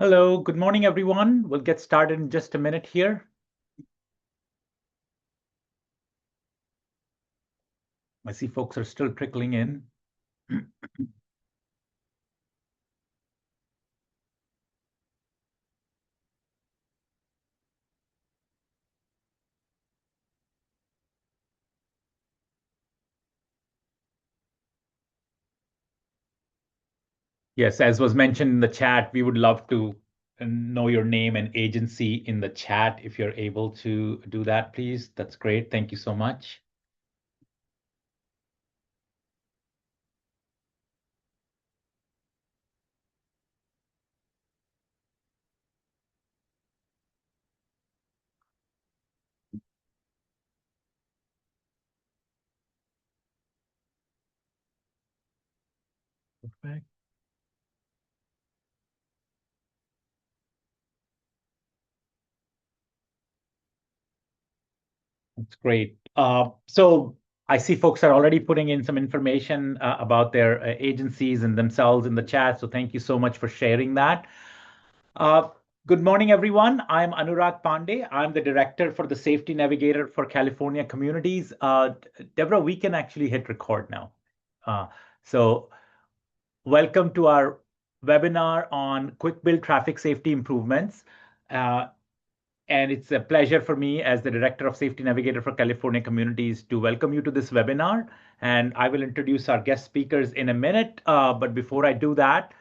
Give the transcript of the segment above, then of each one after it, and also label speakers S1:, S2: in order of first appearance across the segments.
S1: Hello, good morning, everyone. We'll get started in just a minute here. I see folks are still trickling in. Yes, as was mentioned in the chat, we would love to know your name and agency in the chat. If you're able to do that, please. That's great. Thank you so much. Perfect. That's great. So I see folks are already putting in some information about their agencies and themselves in the chat. So thank you so much for sharing that. Uh, Good morning, everyone. I'm Anurag Pandey. I'm the director for the Safety Navigator for California Communities. Deborah, we can actually hit record now. Uh, so welcome to our webinar on quick build traffic safety improvements. Uh, and it's a pleasure for me as the Director of Safety Navigator for California Communities to welcome you to this webinar. And I will introduce our guest speakers in a minute. But before I do that,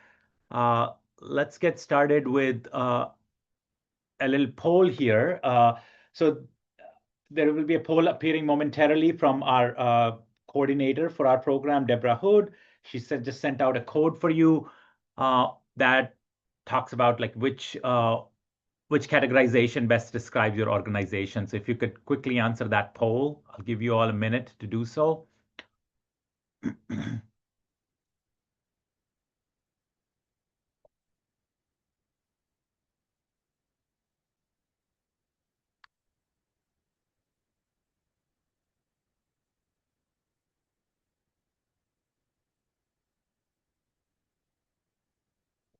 S1: uh, let's get started with a little poll here. So there will be a poll appearing momentarily from our coordinator for our program, Deborah Hood. She said just sent out a code for you that talks about like which categorization best describes your organization. So if you could quickly answer that poll, I'll give you all a minute to do so.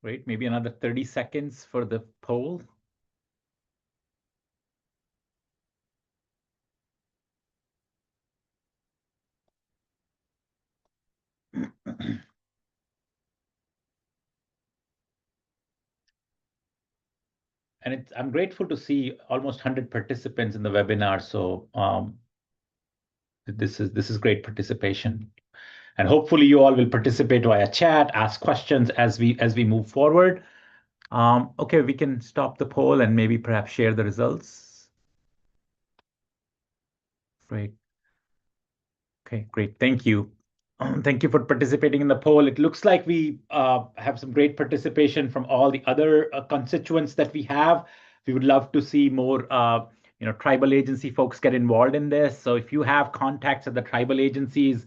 S1: Great, maybe another 30 seconds for the poll. And I'm grateful to see almost 100 participants in the webinar. So this is great participation. And hopefully you all will participate via chat, ask questions as we move forward. Okay, we can stop the poll and maybe perhaps share the results. Great. Okay, great. Thank you. Thank you for participating in the poll. It looks like we have some great participation from all the other constituents that we have. We would love to see more, tribal agency folks get involved in this. So if you have contacts at the tribal agencies,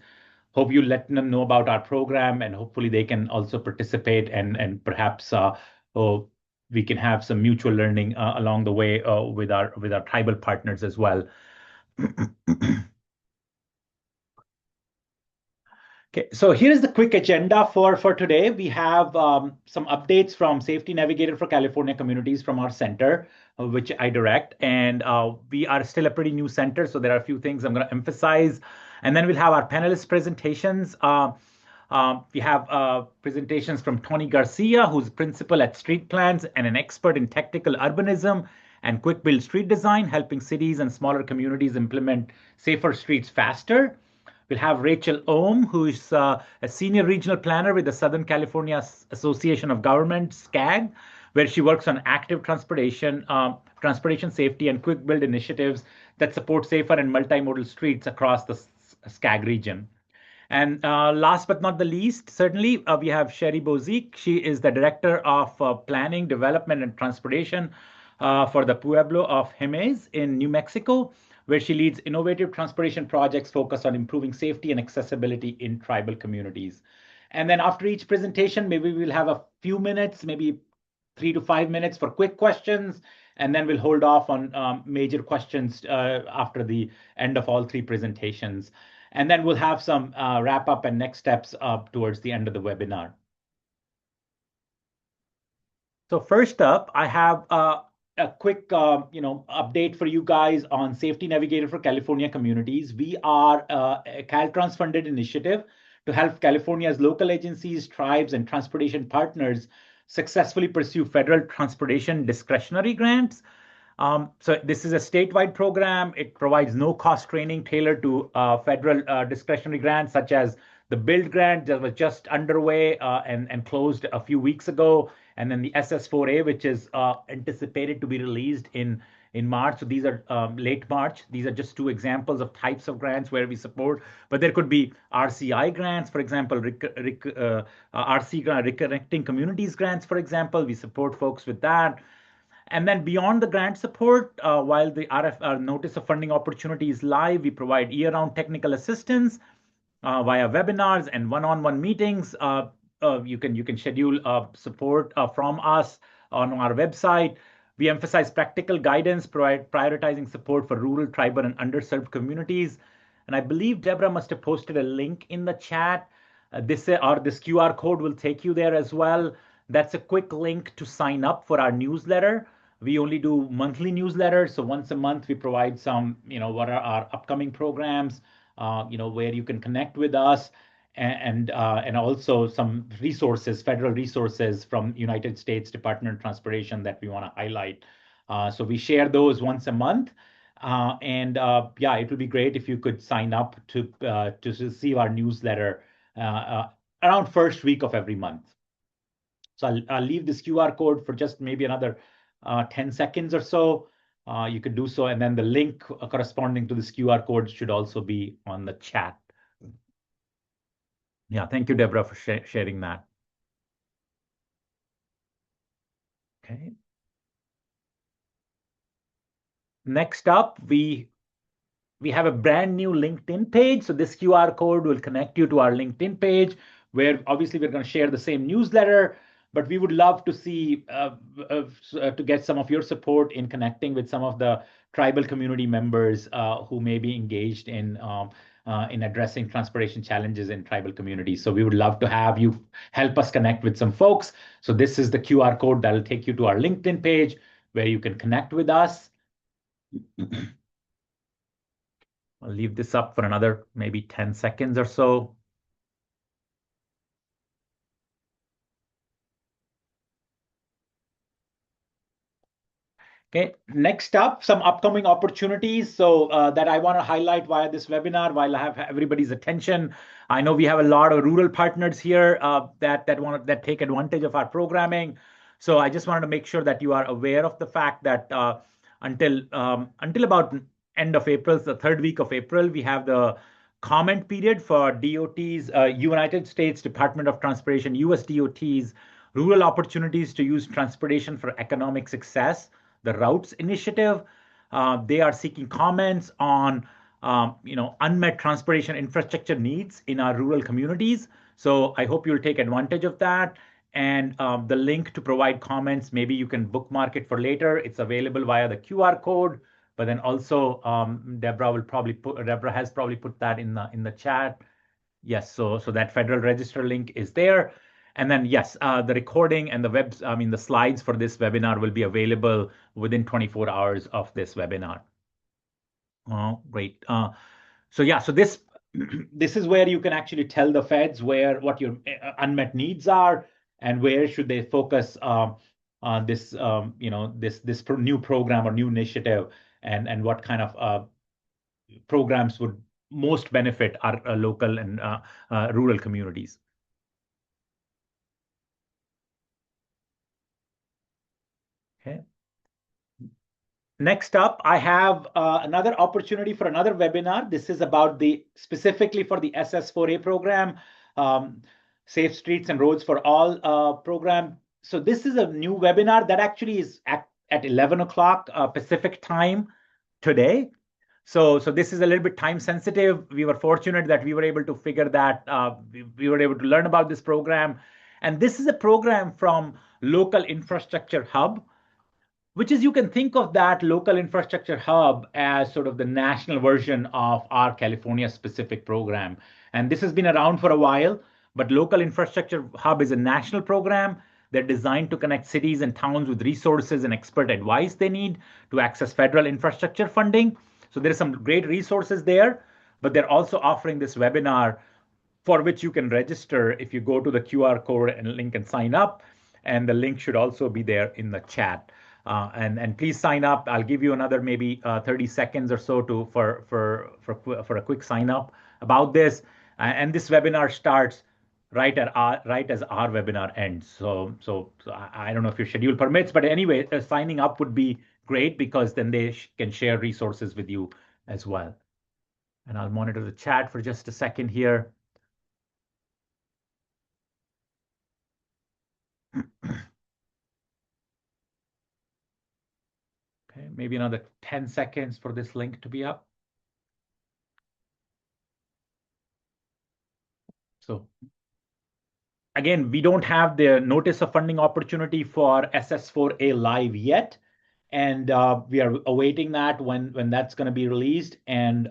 S1: hope you let them know about our program, and hopefully they can also participate and perhaps oh, we can have some mutual learning along the way with our tribal partners as well. Okay, so here's the quick agenda for today. We have some updates from Safety Navigator for California Communities from our center, which I direct. And we are still a pretty new center, so there are a few things I'm going to emphasize. And then we'll have our panelist presentations. We have presentations from Tony Garcia, who's principal at Street Plans and an expert in technical urbanism and quick build street design, helping cities and smaller communities implement safer streets faster. We'll have Rachel Ohm, who is a senior regional planner with the Southern California Association of Governments, SCAG, where she works on active transportation safety and quick build initiatives that support safer and multimodal streets across the SCAG region. And last but not the least, certainly, we have Sherry Bozique. She is the Director of Planning, Development, and Transportation for the Pueblo of Jemez in New Mexico, where she leads innovative transportation projects focused on improving safety and accessibility in tribal communities. And then after each presentation, maybe we'll have a few minutes, maybe 3 to 5 minutes for quick questions, and then we'll hold off on major questions after the end of all three presentations. And then we'll have some wrap up and next steps towards the end of the webinar. So first up, I have a quick, update for you guys on Safety Navigator for California communities. We are a Caltrans funded initiative to help California's local agencies, tribes, and transportation partners successfully pursue federal transportation discretionary grants. So this is a statewide program. It provides no-cost training tailored to federal discretionary grants, such as the Build grant that was just underway and closed a few weeks ago, and then the SS4A, which is anticipated to be released in March. So these are late March. These are just two examples of types of grants where we support. But there could be RCI grants, for example, RC grant, Reconnecting Communities grants, for example. We support folks with that. And then beyond the grant support, while the Notice of Funding Opportunity is live, we provide year-round technical assistance via webinars and one-on-one meetings. You can schedule support from us on our website. We emphasize practical guidance, prioritizing support for rural, tribal, and underserved communities. And I believe Deborah must have posted a link in the chat. This QR code will take you there as well. That's a quick link to sign up for our newsletter. We only do monthly newsletters, so once a month we provide some, what are our upcoming programs, where you can connect with us, and also some resources, federal resources from United States Department of Transportation that we want to highlight. So we share those once a month. Yeah, it would be great if you could sign up to receive our newsletter around first week of every month. So I'll leave this QR code for just maybe another 10 seconds or so. You could do so, and then the link corresponding to this QR code should also be on the chat. Yeah, thank you, Deborah, for sharing that. Okay. Next up, we have a brand new LinkedIn page. So this QR code will connect you to our LinkedIn page, where obviously we're going to share the same newsletter, but we would love to see to get some of your support in connecting with some of the tribal community members who may be engaged in addressing transportation challenges in tribal communities. So we would love to have you help us connect with some folks. So this is the QR code that will take you to our LinkedIn page where you can connect with us. I'll leave this up for another maybe 10 seconds or so. Okay, next up, some upcoming opportunities. So that I want to highlight via this webinar while I have everybody's attention. I know we have a lot of rural partners here that take advantage of our programming. So I just wanted to make sure that you are aware of the fact that until about end of April, the third week of April, we have the comment period for DOT's United States Department of Transportation, US DOT's Rural Opportunities to Use Transportation for Economic Success, the Routes Initiative. They are seeking comments on unmet transportation infrastructure needs in our rural communities. So I hope you'll take advantage of that. And the link to provide comments, maybe you can bookmark it for later. It's available via the QR code. But then also, Deborah has probably put that in the chat. Yes, so that Federal Register link is there. And then, yes, the recording and the slides for this webinar will be available within 24 hours of this webinar. Oh, great. So yeah, so this is where you can actually tell the feds what your unmet needs are and where should they focus on this new program or new initiative, and what kind of programs would most benefit our local and rural communities. Okay. Next up, I have another opportunity for another webinar. This is about specifically for the SS4A program, Safe Streets and Roads for All program. So this is a new webinar that actually is at 11 o'clock Pacific time today. So this is a little bit time sensitive. We were fortunate that we were able to figure that we were able to learn about this program. And this is a program from Local Infrastructure Hub, which is, you can think of that Local Infrastructure Hub as sort of the national version of our California specific program. And this has been around for a while, but Local Infrastructure Hub is a national program They're designed to connect cities and towns with resources and expert advice they need to access federal infrastructure funding. So there's some great resources there, but they're also offering this webinar for which you can register if you go to the QR code and link and sign up. And the link should also be there in the chat. And please sign up. I'll give you another maybe 30 seconds or so to for a quick sign up about this. And this webinar starts right as our webinar ends. So I don't know if your schedule permits, but anyway, signing up would be great because then they can share resources with you as well. And I'll monitor the chat for just a second here. Okay, maybe another 10 seconds for this link to be up. So again, we don't have the notice of funding opportunity for SS4A live yet. And we are awaiting that when that's going to be released. And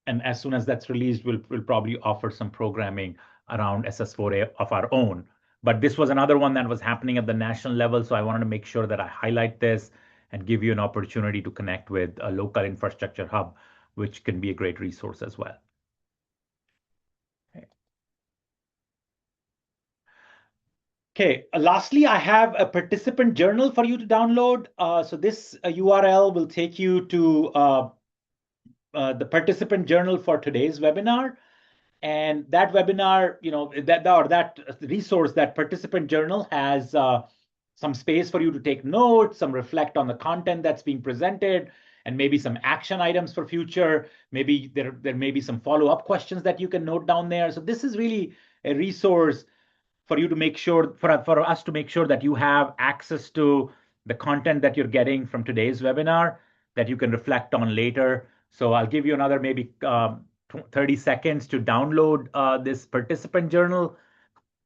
S1: as soon as that's released, we'll probably offer some programming around SS4A of our own. But this was another one that was happening at the national level. So I wanted to make sure that I highlight this and give you an opportunity to connect with a local infrastructure hub, which can be a great resource as well. Okay, lastly, I have a participant journal for you to download. So this URL will take you to the participant journal for today's webinar. And that webinar, that resource, that participant journal has some space for you to take notes, some reflect on the content that's being presented, and maybe some action items for future. Maybe there may be some follow-up questions that you can note down there. So this is really a resource for you to make sure, for us to make sure that you have access to the content that you're getting from today's webinar that you can reflect on later. So I'll give you another maybe 30 seconds to download this participant journal.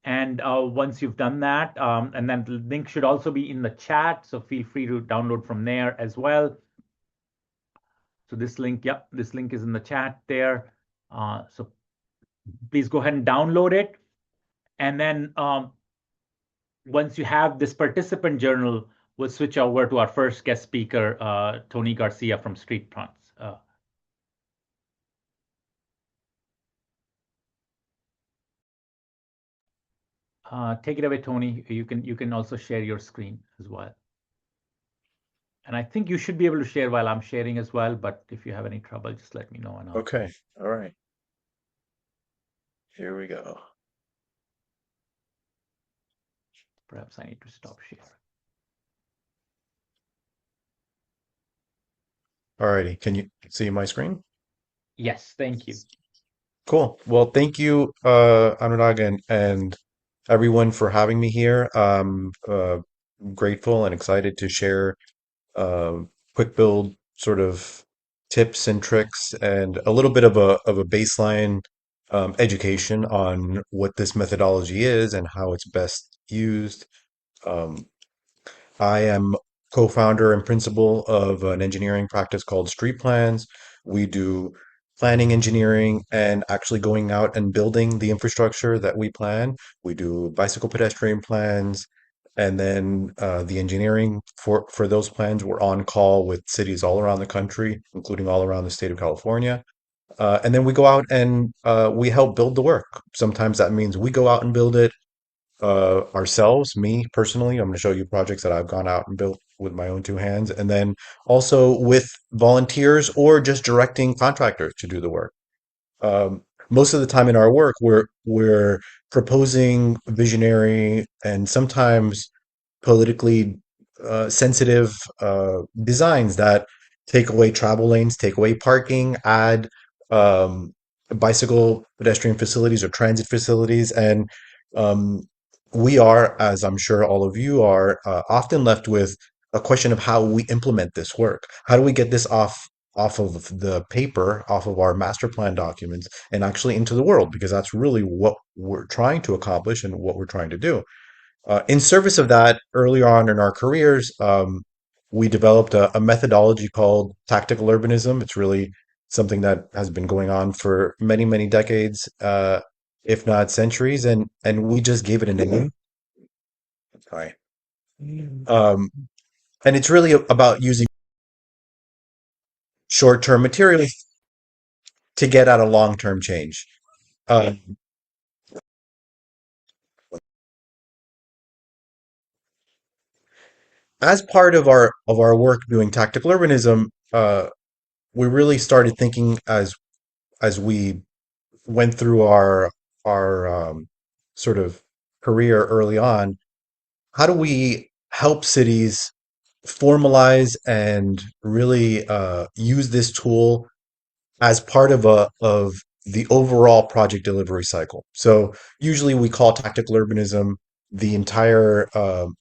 S1: And once you've done that, and then the link should also be in the chat. So feel free to download from there as well. So this link, yep, this link is in the chat there. So please go ahead and download it. And then once you have this participant journal, we'll switch over to our first guest speaker, Tony Garcia from Street Fronts. Take it away, Tony. You can also share your screen as well. And I think you should be able to share while I'm sharing as well. But if you have any trouble, just let me know. And
S2: Okay. All right. Here we go.
S1: Perhaps I need to stop sharing.
S2: All righty. Can you see my screen?
S1: Yes, thank you.
S2: Cool. Well, thank you, Anurag and everyone for having me here. Grateful and excited to share uh, quick build sort of tips and tricks and a little bit of a baseline education on what this methodology is and how it's best used. Um, I am co-founder and principal of an engineering practice called Street Plans. We do planning engineering and actually going out and building the infrastructure that we plan. We do bicycle pedestrian plans, and then the engineering for those plans. We're on call with cities all around the country, including all around the state of California. And then we go out and we help build the work. Sometimes that means we go out and build it ourselves, me personally. I'm going to show you projects that I've gone out and built with my own two hands, and then also with volunteers or just directing contractors to do the work. Most of the time in our work, we're proposing visionary and sometimes politically sensitive designs that take away travel lanes, take away parking, add um, bicycle pedestrian facilities or transit facilities, and um, we are, as I'm sure all of you are, often left with a question of how we implement this work. How do we get this off of the paper, off of our master plan documents, and actually into the world? Because that's really what we're trying to accomplish and what we're trying to do. In service of that, earlier on in our careers, we developed a methodology called tactical urbanism. It's really something that has been going on for many, many decades. if not centuries, and we just gave it a name. Sorry. Um, and it's really about using short-term materials to get at a long-term change. Uh, as part of our work doing tactical urbanism, we really started thinking as we went through our sort of career early on, how do we help cities formalize and really use this tool as part of the overall project delivery cycle. So usually we call tactical urbanism the entire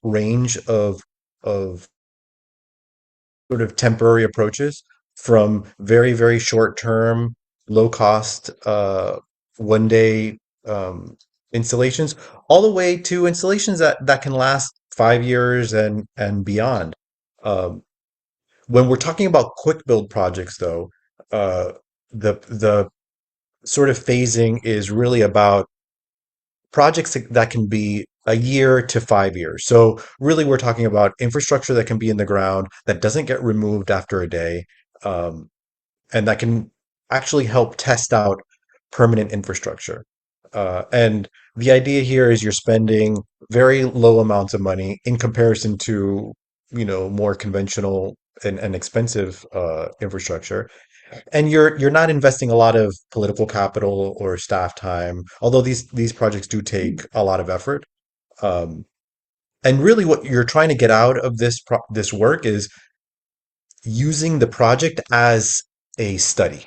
S2: range of sort of temporary approaches from very, very short term, low cost, 1 day um, installations, all the way to installations that can last 5 years and beyond. Um, when we're talking about quick build projects, though, the sort of phasing is really about projects that can be a year to 5 years. So really, we're talking about infrastructure that can be in the ground that doesn't get removed after a day, um, and that can actually help test out permanent infrastructure. And the idea here is you're spending very low amounts of money in comparison to, more conventional and expensive infrastructure, and you're not investing a lot of political capital or staff time, although these projects do take a lot of effort. Um, and really, what you're trying to get out of this work is using the project as a study,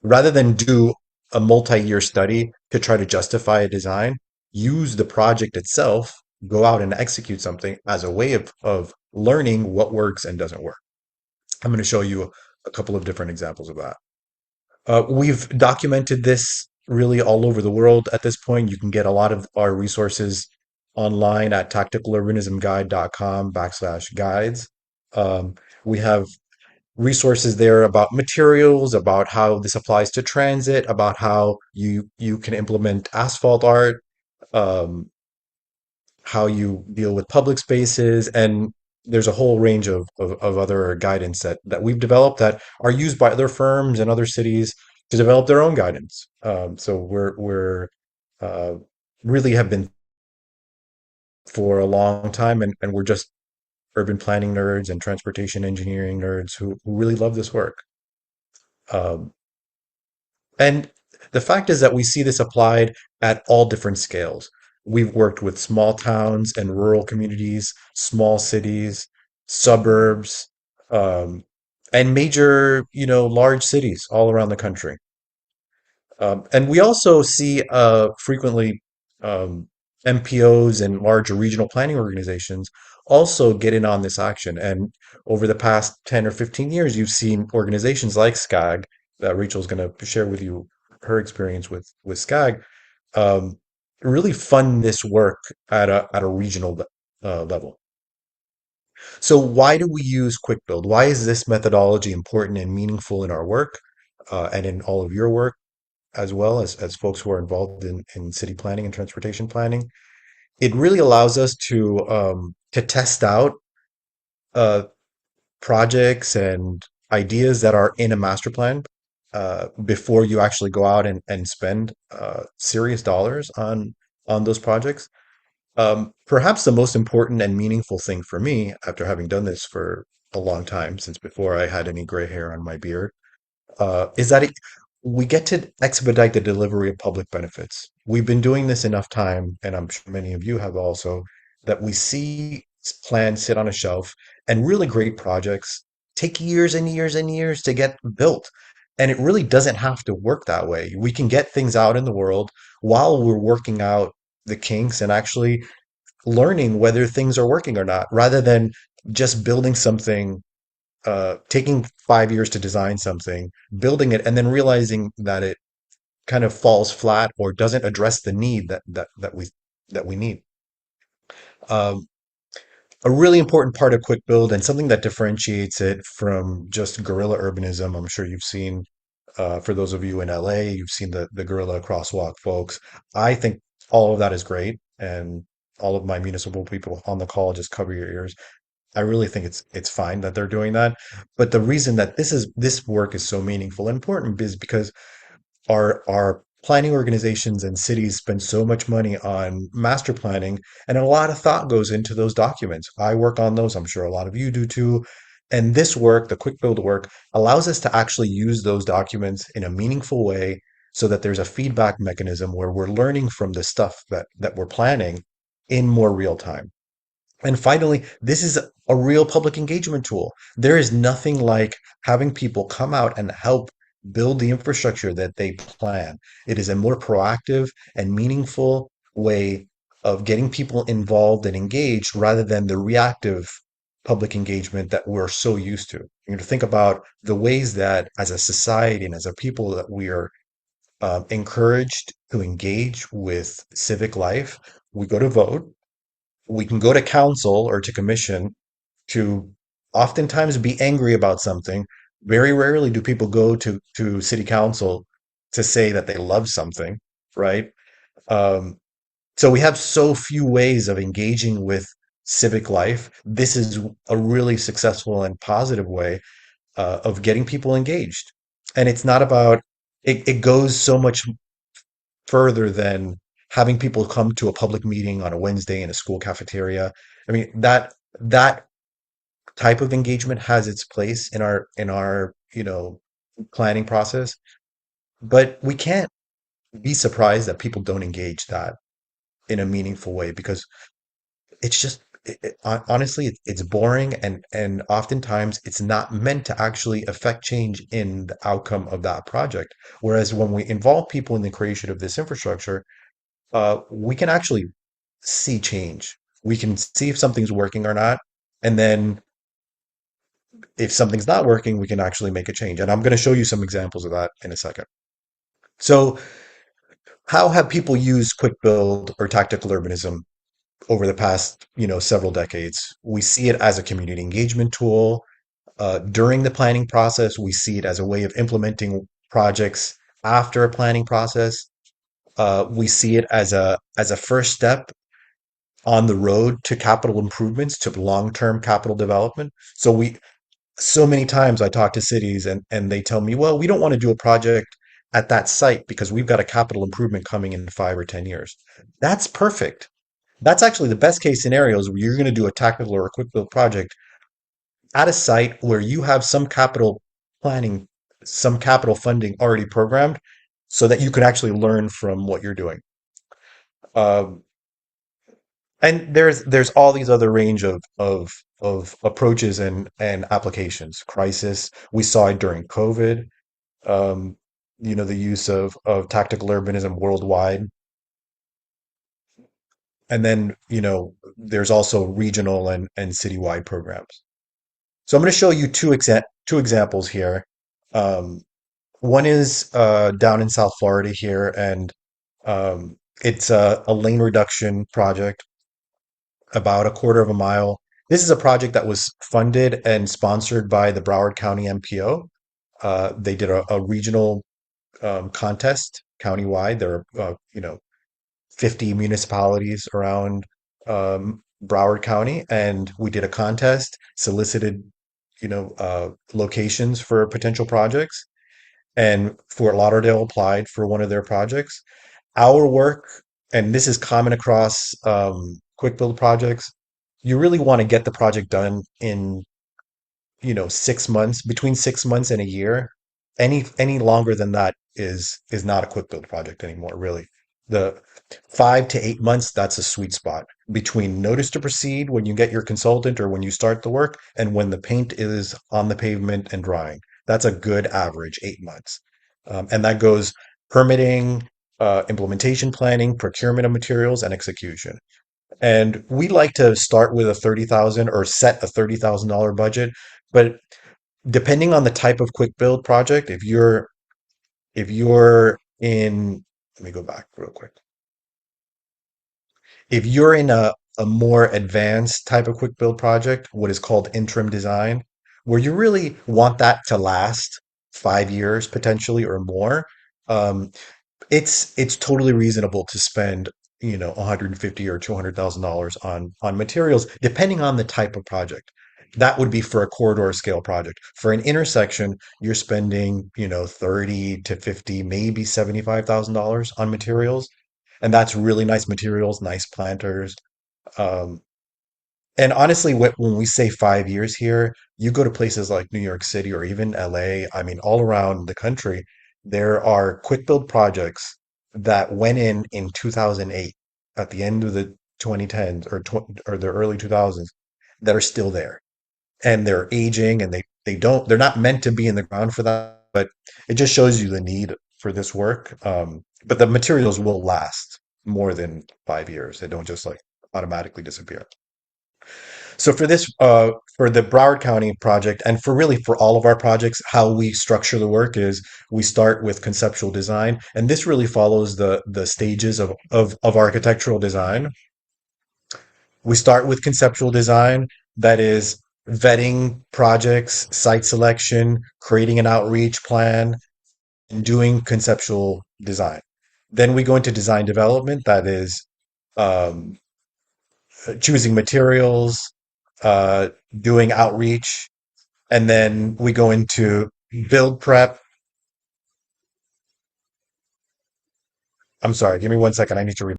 S2: rather than do a multi-year study to try to justify a design. Use the project itself, go out and execute something as a way of learning what works and doesn't work. I'm going to show you a couple of different examples of that. We've documented this really all over the world at this point. You can get a lot of our resources online at tacticalurbanisamguide.com/guides. We have resources there about materials, about how this applies to transit, about how you can implement asphalt art, um, how you deal with public spaces, and there's a whole range of other guidance that we've developed that are used by other firms and other cities to develop their own guidance. So we're uh, really have been for a long time, and we're just urban planning nerds and transportation engineering nerds who really love this work. Um, And the fact is that we see this applied at all different scales. We've worked with small towns and rural communities, small cities, suburbs, um, and major, large cities all around the country. And we also see frequently MPOs and larger regional planning organizations also get in on this action. And over the past 10 or 15 years, you've seen organizations like SCAG, that Rachel's going to share with you her experience with SCAG, um, really fund this work at a regional level. So why do we use Quick Build? Why is this methodology important and meaningful in our work and in all of your work, as well as folks who are involved in city planning and transportation planning? It really allows us to test out uh, projects and ideas that are in a master plan before you actually go out and spend serious dollars on those projects. Perhaps the most important and meaningful thing for me, after having done this for a long time, since before I had any gray hair on my beard, is that we get to expedite the delivery of public benefits. We've been doing this enough time, and I'm sure many of you have also, that we see plans sit on a shelf and really great projects take years and years and years to get built. And it really doesn't have to work that way. We can get things out in the world while we're working out the kinks and actually learning whether things are working or not, rather than just building something, taking 5 years to design something, building it, and then realizing that it kind of falls flat or doesn't address the need that we need. Um, a really important part of quick build and something that differentiates it from just guerrilla urbanism, I'm sure you've seen For those of you in LA, you've seen the Gorilla Crosswalk folks. I think all of that is great, and all of my municipal people on the call, just cover your ears. I really think it's fine that they're doing that. But the reason that this work is so meaningful and important is because our planning organizations and cities spend so much money on master planning, and a lot of thought goes into those documents. I work on those. I'm sure a lot of you do too. And this work, the quick build work, allows us to actually use those documents in a meaningful way so that there's a feedback mechanism where we're learning from the stuff that we're planning in more real time. And finally, this is a real public engagement tool. There is nothing like having people come out and help build the infrastructure that they plan. It is a more proactive and meaningful way of getting people involved and engaged rather than the reactive public engagement that we're so used to. Think about the ways that as a society and as a people that we are encouraged to engage with civic life. We go to vote, we can go to council or to commission to oftentimes be angry about something. Very rarely do people go to city council to say that they love something, right? Um, so we have so few ways of engaging with civic life. This is a really successful and positive way of getting people engaged. And it's not about it goes so much further than having people come to a public meeting on a Wednesday in a school cafeteria. I mean, that type of engagement has its place in our, planning process, but we can't be surprised that people don't engage that in a meaningful way because it's just honestly it's boring and oftentimes it's not meant to actually affect change in the outcome of that project. Whereas when we involve people in the creation of this infrastructure, we can actually see change. We can see if something's working or not. And then if something's not working, we can actually make a change. And I'm going to show you some examples of that in a second. So, how have people used quick build or tactical urbanism over the past, several decades? We see it as a community engagement tool. During the planning process, we see it as a way of implementing projects after a planning process. We see it as a first step on the road to capital improvements, to long-term capital development. So many times I talk to cities and they tell me, well, we don't want to do a project at that site because we've got a capital improvement coming in 5 or 10 years. That's perfect. That's actually the best case scenarios where you're going to do a tactical or a quick build project at a site where you have some capital planning, some capital funding already programmed so that you can actually learn from what you're doing. Um, And there's all these other range of approaches and applications. Crisis, we saw it during COVID. Um, the use of tactical urbanism worldwide, and then there's also regional and citywide programs. So I'm going to show you two examples here. Um, One is down in South Florida here, and it's a lane reduction project about a quarter of a mile. This is a project that was funded and sponsored by the Broward County MPO. They did a regional contest countywide. There are, 50 municipalities around Broward County, and we did a contest, solicited, locations for potential projects, and Fort Lauderdale applied for one of their projects. Our work, and this is common across quick build projects, you really want to get the project done in 6 months, between 6 months and a year. Any longer than that is not a quick build project anymore, really. The 5 to 8 months, that's a sweet spot between notice to proceed when you get your consultant or when you start the work and when the paint is on the pavement and drying. That's a good average, 8 months. And that goes permitting, implementation planning, procurement of materials, and execution. And we like to start with a 30,000 or set a $30,000 budget, but depending on the type of quick build project, if you're in, let me go back real quick. If you're in a more advanced type of quick build project, what is called interim design, where you really want that to last, 5 years potentially or more, um, it's totally reasonable to spend, 150 or $200,000 on materials, depending on the type of project. That would be for a corridor scale project. For an intersection, you're spending, 30 to 50, maybe $75,000 on materials. And that's really nice materials, nice planters. Um, and honestly, when we say 5 years here, you go to places like New York City or even LA, I mean, all around the country, there are quick build projects that went in 2008, at the end of the 2010s or the early 2000s, that are still there. And they're aging and they're not meant to be in the ground for that, but it just shows you the need for this work. But the materials will last more than 5 years. They don't just like automatically disappear. So for the Broward County project, and for really for all of our projects, how we structure the work is we start with conceptual design, and this really follows the stages of architectural design. We start with conceptual design, that is vetting projects, site selection, creating an outreach plan, and doing conceptual design. Then we go into design development, that is um, choosing materials, uh, doing outreach, and then we go into build prep. I'm sorry, give me 1 second. I need to read.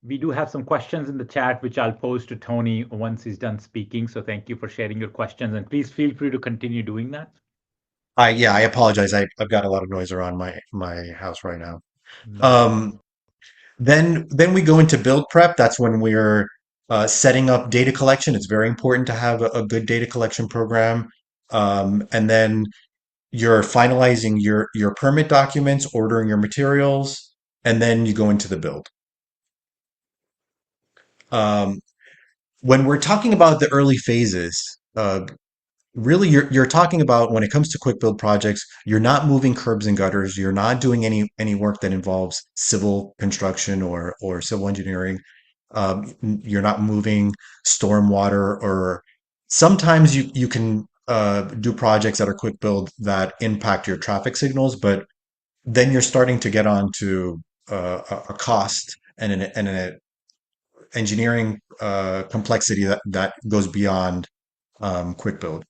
S1: We do have some questions in the chat, which I'll pose to Tony once he's done speaking. So thank you for sharing your questions, and please feel free to continue doing that.
S2: I apologize. I've got a lot of noise around my house right now.
S1: No worries.
S2: Um, then we go into build prep. That's when we're setting up data collection. It's very important to have a good data collection program. And then you're finalizing your permit documents, ordering your materials, and then you go into the build. Um, when we're talking about the early phases, really you're talking about, when it comes to quick build projects, you're not moving curbs and gutters, you're not doing any work that involves civil construction or civil engineering. You're not moving stormwater, or sometimes you can do projects that are quick build that impact your traffic signals, but then you're starting to get onto a cost and an engineering complexity that goes beyond quick build.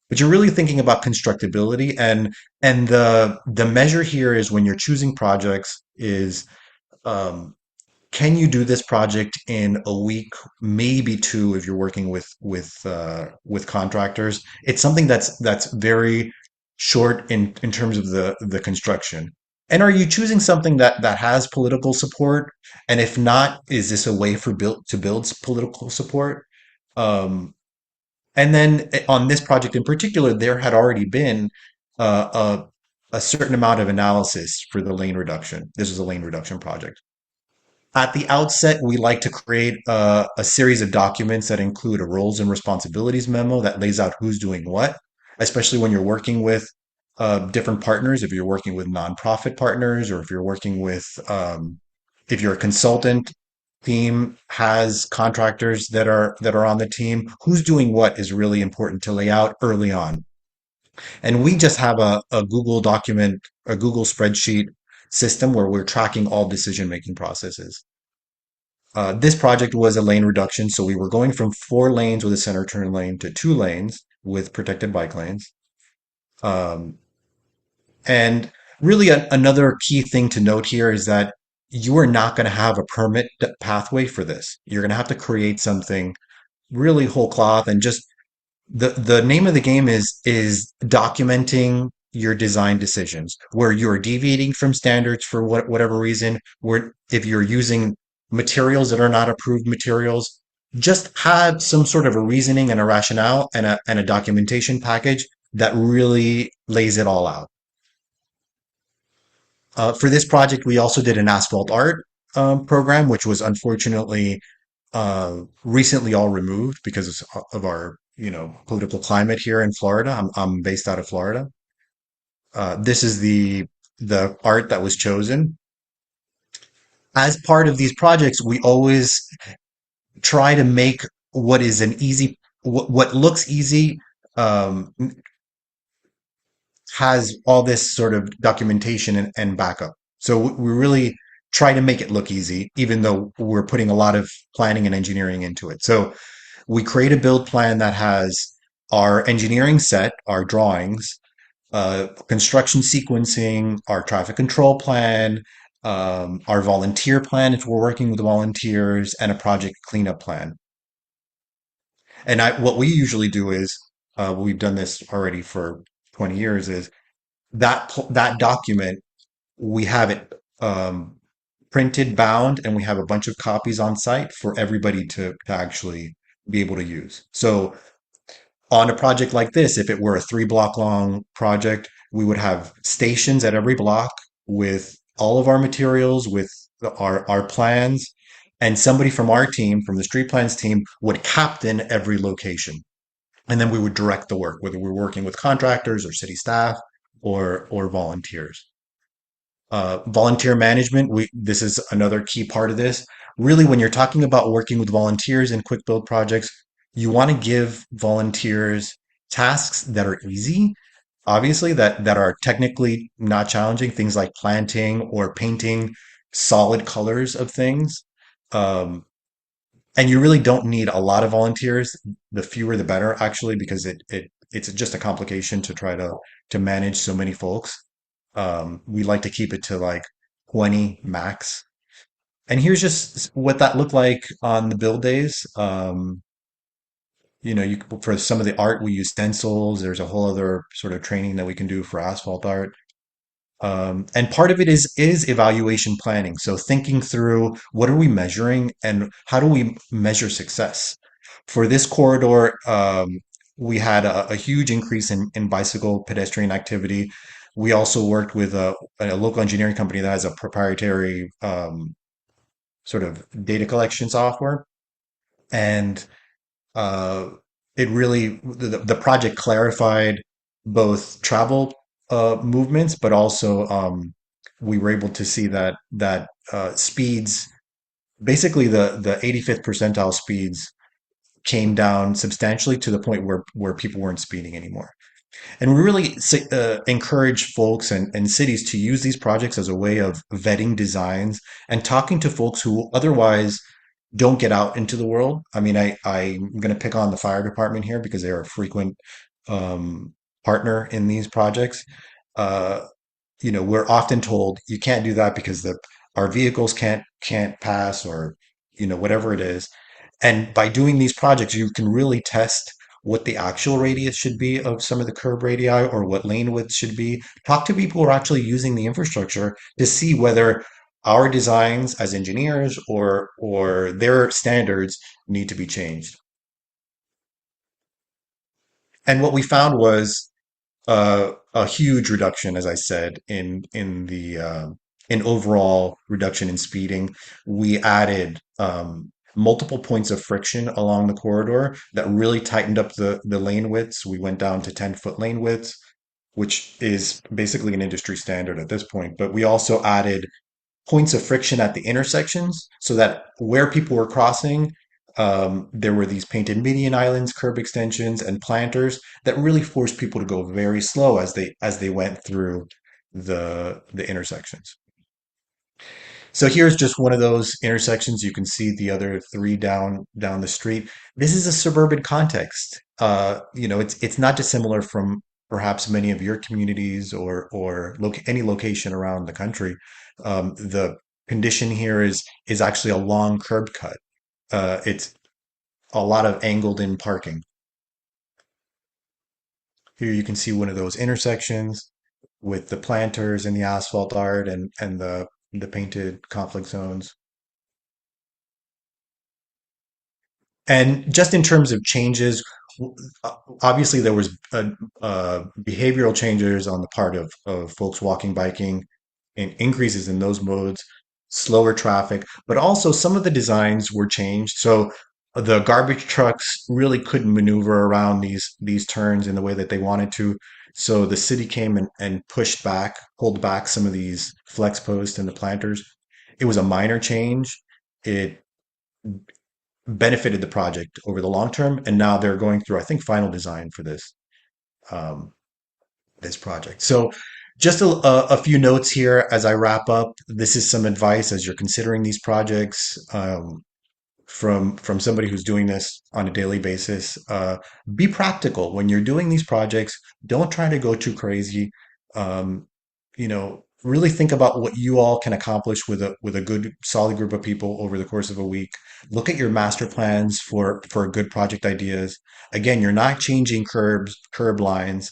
S2: But you're really thinking about constructability, and the measure here is, when you're choosing projects, is um, can you do this project in a week, maybe two, if you're working with contractors. It's something that's very short in terms of the construction. And are you choosing something that has political support? And if not, is this a way for build to build political support? Um, and then on this project in particular, there had already been a certain amount of analysis for the lane reduction. This was a lane reduction project. At the outset, we like to create a series of documents that include a roles and responsibilities memo that lays out who's doing what, especially when you're working with different partners. If you're working with nonprofit partners, or if you're working with, if your consultant team has contractors that are on the team, who's doing what is really important to lay out early on. And we just have a Google document, a Google spreadsheet system where we're tracking all decision making processes. This project was a lane reduction, so we were going from 4 lanes with a center turn lane to 2 lanes with protected bike lanes. Um, and really, another key thing to note here is that you are not going to have a permit pathway for this. You're going to have to create something really whole cloth, and just the name of the game is documenting your design decisions, where you're deviating from standards for whatever reason, where if you're using materials that are not approved materials, just have some sort of a reasoning and a rationale and a documentation package that really lays it all out. For this project, we also did an asphalt art program, which was unfortunately recently all removed because of our, political climate here in Florida. I'm based out of Florida. This is the art that was chosen. as part of these projects, we always try to make what is an easy, what looks easy, um, has all this sort of documentation and backup. So we really try to make it look easy, even though we're putting a lot of planning and engineering into it. So we create a build plan that has our engineering set, our drawings, construction sequencing, our traffic control plan, our volunteer plan if we're working with volunteers, and a project cleanup plan. And what we usually do is, we've done this already for 20 years, is that document, we have it printed, bound, and we have a bunch of copies on site for everybody to actually be able to use. So on a project like this, if it were a 3 block long project, we would have stations at every block with all of our materials, with our plans, and somebody from our team, from the street plans team, would captain every location. And then we would direct the work, whether we're working with contractors or city staff or volunteers. Volunteer management, we this is another key part of this. Really, when you're talking about working with volunteers in quick build projects, you want to give volunteers tasks that are easy, obviously, that are technically not challenging, things like planting or painting solid colors of things. Um, and you really don't need a lot of volunteers. The fewer the better, actually, because it's just a complication to try to manage so many folks. We like to keep it to like 20 max. And here's just what that looked like on the build days. For some of the art, we use stencils. There's a whole other sort of training that we can do for asphalt art. And part of it is evaluation planning. So thinking through what are we measuring and how do we measure success? For this corridor, we had a huge increase in bicycle pedestrian activity. We also worked with a local engineering company that has a proprietary sort of data collection software, and uh, it really the project clarified both travel movements, but also we were able to see that speeds, basically the 85th percentile speeds, came down substantially to the point where people weren't speeding anymore. And we really encourage folks and cities to use these projects as a way of vetting designs and talking to folks who otherwise don't get out into the world. I mean, I'm going to pick on the fire department here because they're a frequent um, partner in these projects. Uh, we're often told you can't do that because our vehicles can't pass, or whatever it is. And by doing these projects, you can really test what the actual radius should be of some of the curb radii or what lane width should be. Talk to people who are actually using the infrastructure to see whether our designs as engineers or their standards need to be changed. And what we found was a huge reduction, as I said, in overall reduction in speeding. We added multiple points of friction along the corridor that really tightened up the lane widths. We went down to 10-foot lane widths, which is basically an industry standard at this point. But we also added points of friction at the intersections so that where people were crossing, there were these painted median islands, curb extensions, and planters that really forced people to go very slow as they went through the intersections. So here's just one of those intersections. You can see the other three down the street. This is a suburban context. It's not dissimilar from perhaps many of your communities or any location around the country. The condition here is actually a long curb cut. It's a lot of angled in parking. Here you can see one of those intersections with the planters and the asphalt art and the painted conflict zones. And just in terms of changes, obviously there was behavioral changes on the part of folks walking, biking, and increases in those modes, slower traffic, but also some of the designs were changed. So the garbage trucks really couldn't maneuver around these turns in the way that they wanted to. So the city came and pulled back some of these flex posts and the planters. it was a minor change. It benefited the project over the long term, and now they're going through, I think, final design for um, this project. So, just a few notes here as I wrap up. This is some advice as you're considering these projects. From somebody who's doing this on a daily basis. Be practical when you're doing these projects. Don't try to go too crazy. Um, really think about what you all can accomplish with a good solid group of people over the course of a week. Look at your master plans for good project ideas. Again, you're not changing curb lines.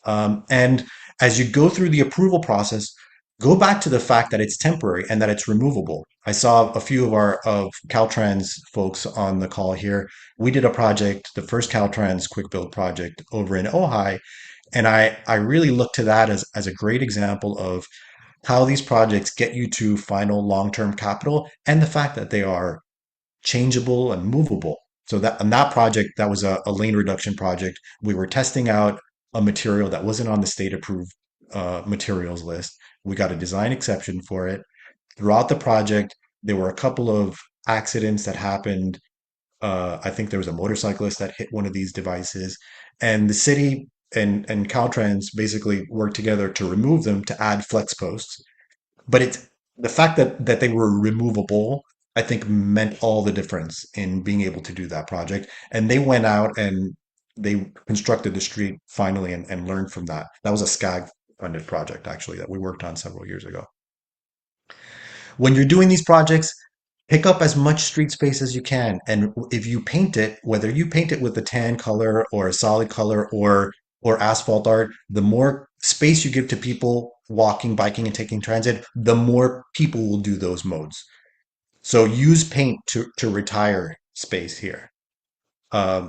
S2: And as you go through the approval process, go back to the fact that it's temporary and that it's removable. I saw a few of Caltrans folks on the call here. We did a project, the first Caltrans quick build project over in Ojai, and I really look to that as a great example of how these projects get you to final long-term capital and the fact that they are changeable and movable. So that on that project, that was a lane reduction project. We were testing out a material that wasn't on the state approved materials list. We got a design exception for it. Throughout the project, there were a couple of accidents that happened. I think there was a motorcyclist that hit one of these devices, and the city and Caltrans basically worked together to remove them to add flex posts. But it's the fact that they were removable, I think, meant all the difference in being able to do that project. And they went out and they constructed the street finally and learned from that. That was a SCAG funded project actually that we worked on several years ago. When you're doing these projects, pick up as much street space as you can. And if you paint it, whether you paint it with a tan color or a solid color or asphalt art, the more space you give to people walking, biking, and taking transit, the more people will do those modes. So use paint to retire space here.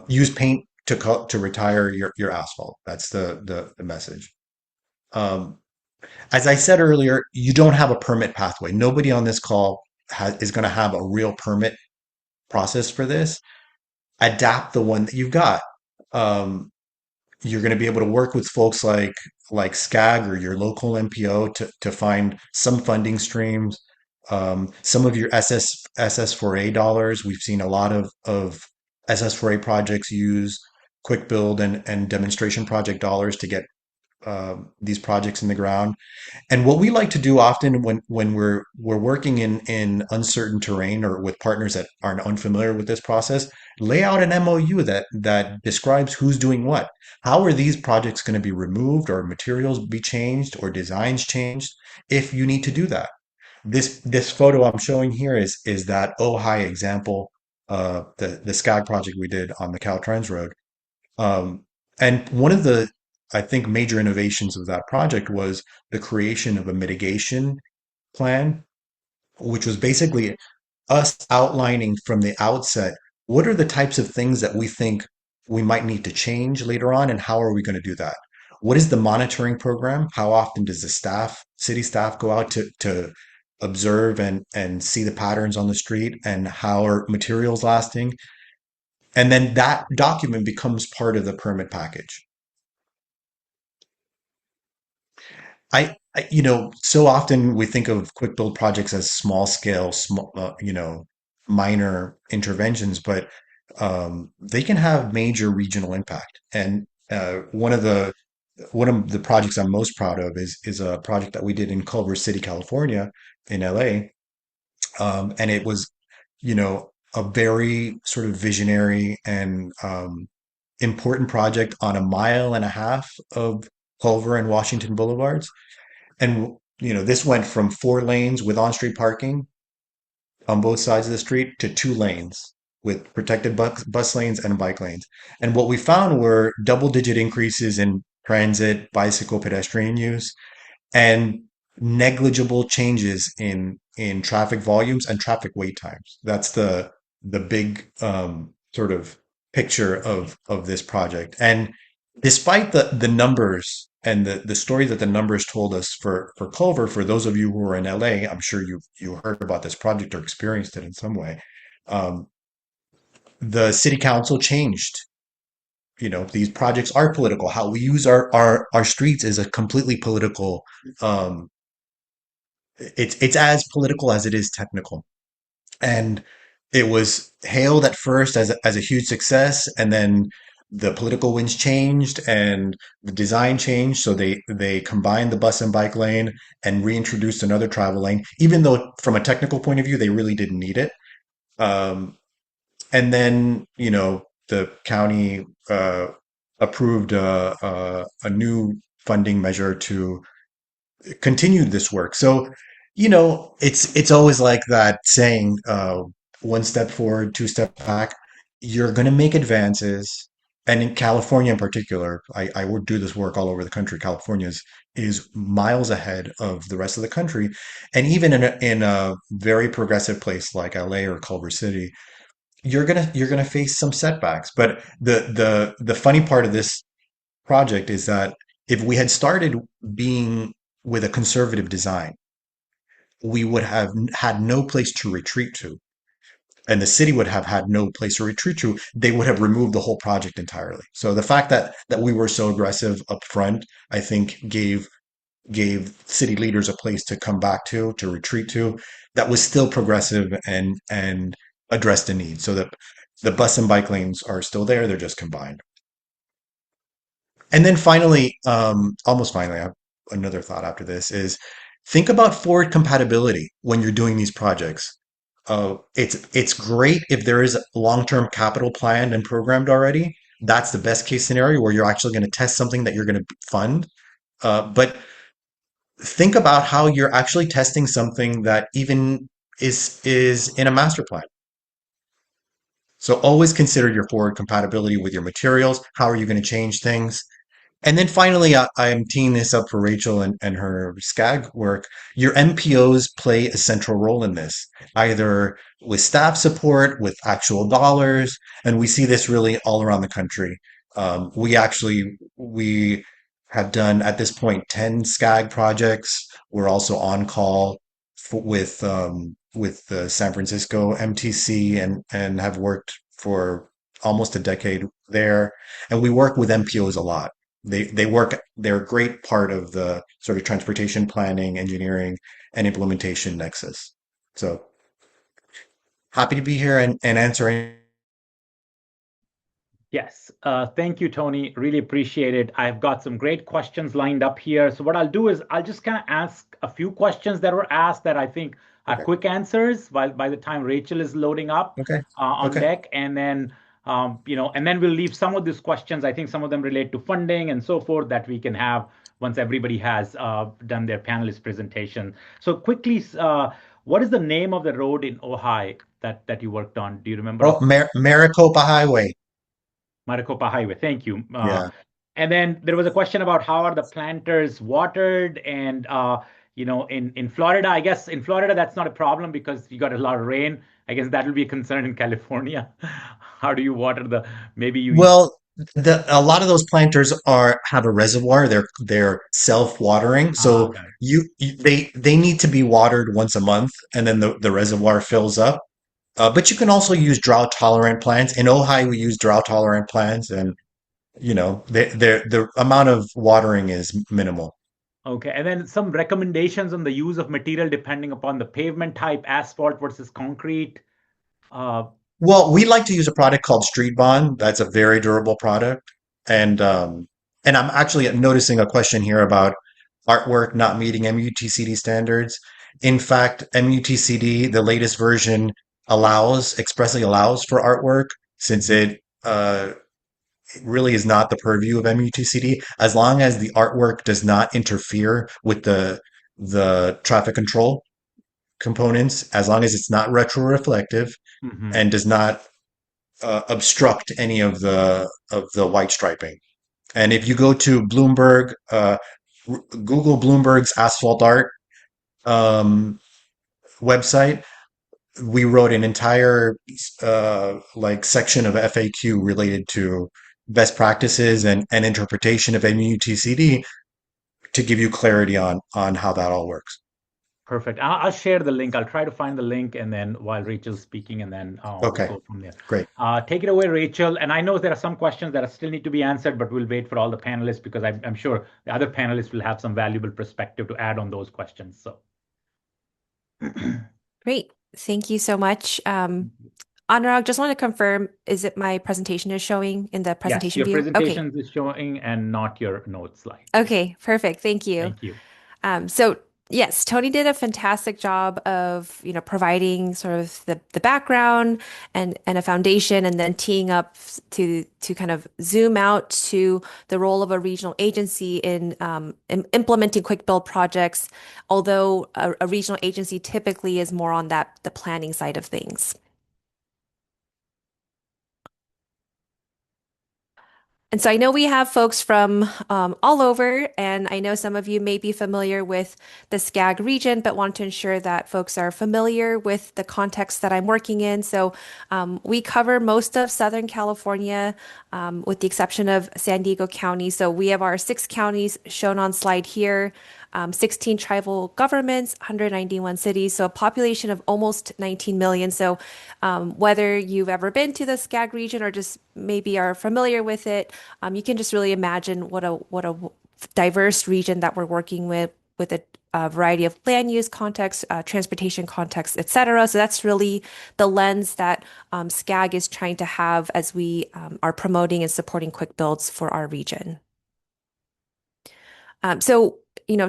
S2: Use paint to retire your asphalt. That's the message. Um, as I said earlier, you don't have a permit pathway. Nobody on this call is going to have a real permit process for this. Adapt the one that you've got. Um, you're going to be able to work with folks like SCAG or your local MPO to find some funding streams. Some of your SS4A dollars. We've seen a lot of SS4A projects use quick build and demonstration project dollars to get these projects in the ground. And what we like to do often when we're working in uncertain terrain or with partners that aren't unfamiliar with this process, lay out an MOU that describes who's doing what. How are these projects going to be removed or materials be changed or designs changed if you need to do that? This photo I'm showing here is that Ojai example, the SCAG project we did on the Caltrans Road. And one of the, I think, major innovations of that project was the creation of a mitigation plan, which was basically us outlining from the outset what are the types of things that we think we might need to change later on, and how are we going to do that? What is the monitoring program? How often does the city staff, go out to observe and see the patterns on the street, and how are materials lasting? And then that document becomes part of the permit package. So often we think of quick build projects as small scale, minor interventions, but they can have major regional impact. And one of the projects I'm most proud of is a project that we did in Culver City, California, in LA, and it was, a very sort of visionary and important project on a mile and a half of Culver and Washington Boulevards. And this went from 4 lanes with on-street parking on both sides of the street to 2 lanes with protected bus lanes and bike lanes. And what we found were double-digit increases in transit, bicycle, pedestrian use, and negligible changes in traffic volumes and traffic wait times. That's the big sort of picture of this project. And despite the numbers and the story that the numbers told us for Culver, for those of you who are in LA, I'm sure you heard about this project or experienced it in some way. Um, the city council changed. These projects are political. How we use our streets is a completely political um, It's as political as it is technical. And it was hailed at first as a huge success, and then the political winds changed and the design changed. So they combined the bus and bike lane and reintroduced another travel lane, even though from a technical point of view, they really didn't need it. Um, and then, the county approved a new funding measure to continued this work. So, it's always like that saying, one step forward, two step back. You're going to make advances. And in California in particular, I would do this work all over the country. California is miles ahead of the rest of the country. And even in a very progressive place like LA or Culver City, you're gonna face some setbacks. But the funny part of this project is that if we had started being with a conservative design, we would have had no place to retreat to, and the city would have had no place to retreat to. They would have removed the whole project entirely. So the fact that we were so aggressive up front, I think gave city leaders a place to come back to retreat to, that was still progressive and addressed the need. So that the bus and bike lanes are still there, they're just combined. And then finally, almost finally, I have another thought after this is think about forward compatibility when you're doing these projects. It's great if there is long-term capital planned and programmed already. That's the best case scenario where you're actually going to test something that you're going to fund. But think about how you're actually testing something that even is in a master plan. So always consider your forward compatibility with your materials. How are you going to change things? And then finally, I'm teeing this up for Rachel and her SCAG work. Your MPOs play a central role in this, either with staff support, with actual dollars, and we see this really all around the country. We have done at this point 10 SCAG projects. We're also on call with the San Francisco MTC and have worked for almost a decade there. And we work with MPOs a lot. They're a great part of the sort of transportation planning, engineering, and implementation nexus. So happy to be here and answer any.
S1: Yes, thank you, Tony. Really appreciate it. I've got some great questions lined up here. So what I'll do is I'll just kind of ask a few questions that were asked that I think are
S2: Okay.
S1: quick answers while by the time Rachel is loading up
S2: Okay.
S1: on
S2: Okay.
S1: deck, and then and then we'll leave some of these questions. I think some of them relate to funding and so forth that we can have once everybody has done their panelist presentation. So quickly, what is the name of the road in Ojai that you worked on? Do you remember
S2: Oh,
S1: off?
S2: Maricopa Highway.
S1: Maricopa Highway. Thank you.
S2: Yeah.
S1: And then there was a question about how are the planters watered, and in Florida, I guess in Florida that's not a problem because you got a lot of rain. I guess that will be a concern in California. How do you water the? Maybe you.
S2: Well, a lot of those planters have a reservoir. They're self-watering. So
S1: Got it.
S2: they need to be watered once a month, and then the reservoir fills up. But you can also use drought tolerant plants. In Ojai, we use drought tolerant plants, and the amount of watering is minimal.
S1: Okay, and then some recommendations on the use of material depending upon the pavement type, asphalt versus concrete. Uh,
S2: Well, we like to use a product called Street Bond. That's a very durable product, and um, and I'm actually noticing a question here about artwork not meeting MUTCD standards. In fact, MUTCD, the latest version, expressly allows for artwork since it really is not the purview of MUTCD, as long as the artwork does not interfere with the traffic control components, as long as it's not retroreflective
S1: mhm.
S2: and does not obstruct any of the white striping. And if you go to Bloomberg, Google Bloomberg's asphalt art um, website, we wrote an entire like section of FAQ related to best practices and interpretation of MUTCD to give you clarity on how that all works.
S1: Perfect. I'll share the link. I'll try to find the link, and then while Rachel's speaking, and then we'll
S2: Okay,
S1: go from there.
S2: great.
S1: Take it away, Rachel. And I know there are some questions that still need to be answered, but we'll wait for all the panelists because I'm sure the other panelists will have some valuable perspective to add on those questions. So,
S3: Great. Thank you so much. Anurag, just want to confirm, is it my presentation is showing in the
S1: Yes,
S3: presentation
S1: your
S3: view? Okay.
S1: presentation is showing and not your notes slide.
S3: Okay, perfect. Thank you.
S1: Thank you.
S3: So yes, Tony did a fantastic job of, providing sort of the background and a foundation and then teeing up to kind of zoom out to the role of a regional agency in implementing quick build projects, although a regional agency typically is more on the planning side of things. And so I know we have folks from all over, and I know some of you may be familiar with the SCAG region, but want to ensure that folks are familiar with the context that I'm working in. So we cover most of Southern California, with the exception of San Diego County. So we have our 6 counties shown on slide here. 16 tribal governments, 191 cities, so a population of almost 19 million. So, whether you've ever been to the SCAG region or just maybe are familiar with it, you can just really imagine what a diverse region that we're working with a variety of land use contexts, transportation contexts, et cetera. So that's really the lens that SCAG is trying to have as we are promoting and supporting quick builds for our region. So,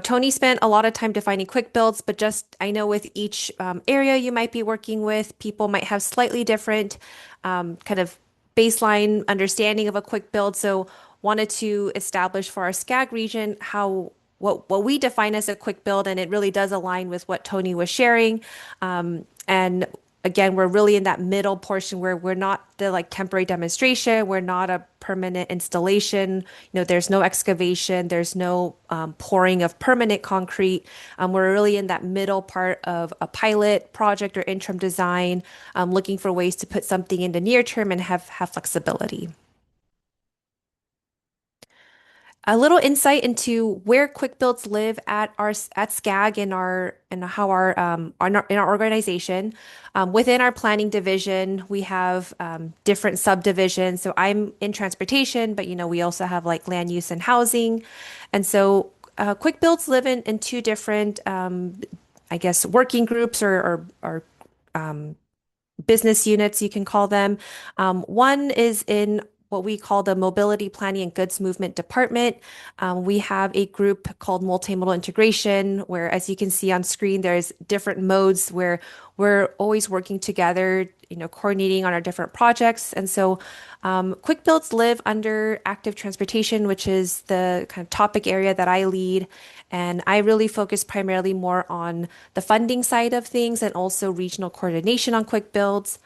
S3: Tony spent a lot of time defining quick builds, but just I know with each area you might be working with, people might have slightly different kind of baseline understanding of a quick build. So, wanted to establish for our SCAG region how what we define as a quick build, and it really does align with what Tony was sharing. And again, we're really in that middle portion where we're not the like temporary demonstration, we're not a permanent installation. There's no excavation, there's no pouring of permanent concrete. We're really in that middle part of a pilot project or interim design, looking for ways to put something in the near term and have flexibility. A little insight into where quick builds live at SCAG and how in our organization. Within our planning division, we have different subdivisions. So I'm in transportation, but we also have like land use and housing, and so quick builds live in 2 different, I guess, working groups or business units, you can call them. One is in what we call the Mobility Planning and Goods Movement Department. We have a group called Multimodal Integration, where, as you can see on screen, there's different modes where we're always working together, coordinating on our different projects. And so quick builds live under active transportation, which is the kind of topic area that I lead. And I really focus primarily more on the funding side of things and also regional coordination on quick builds.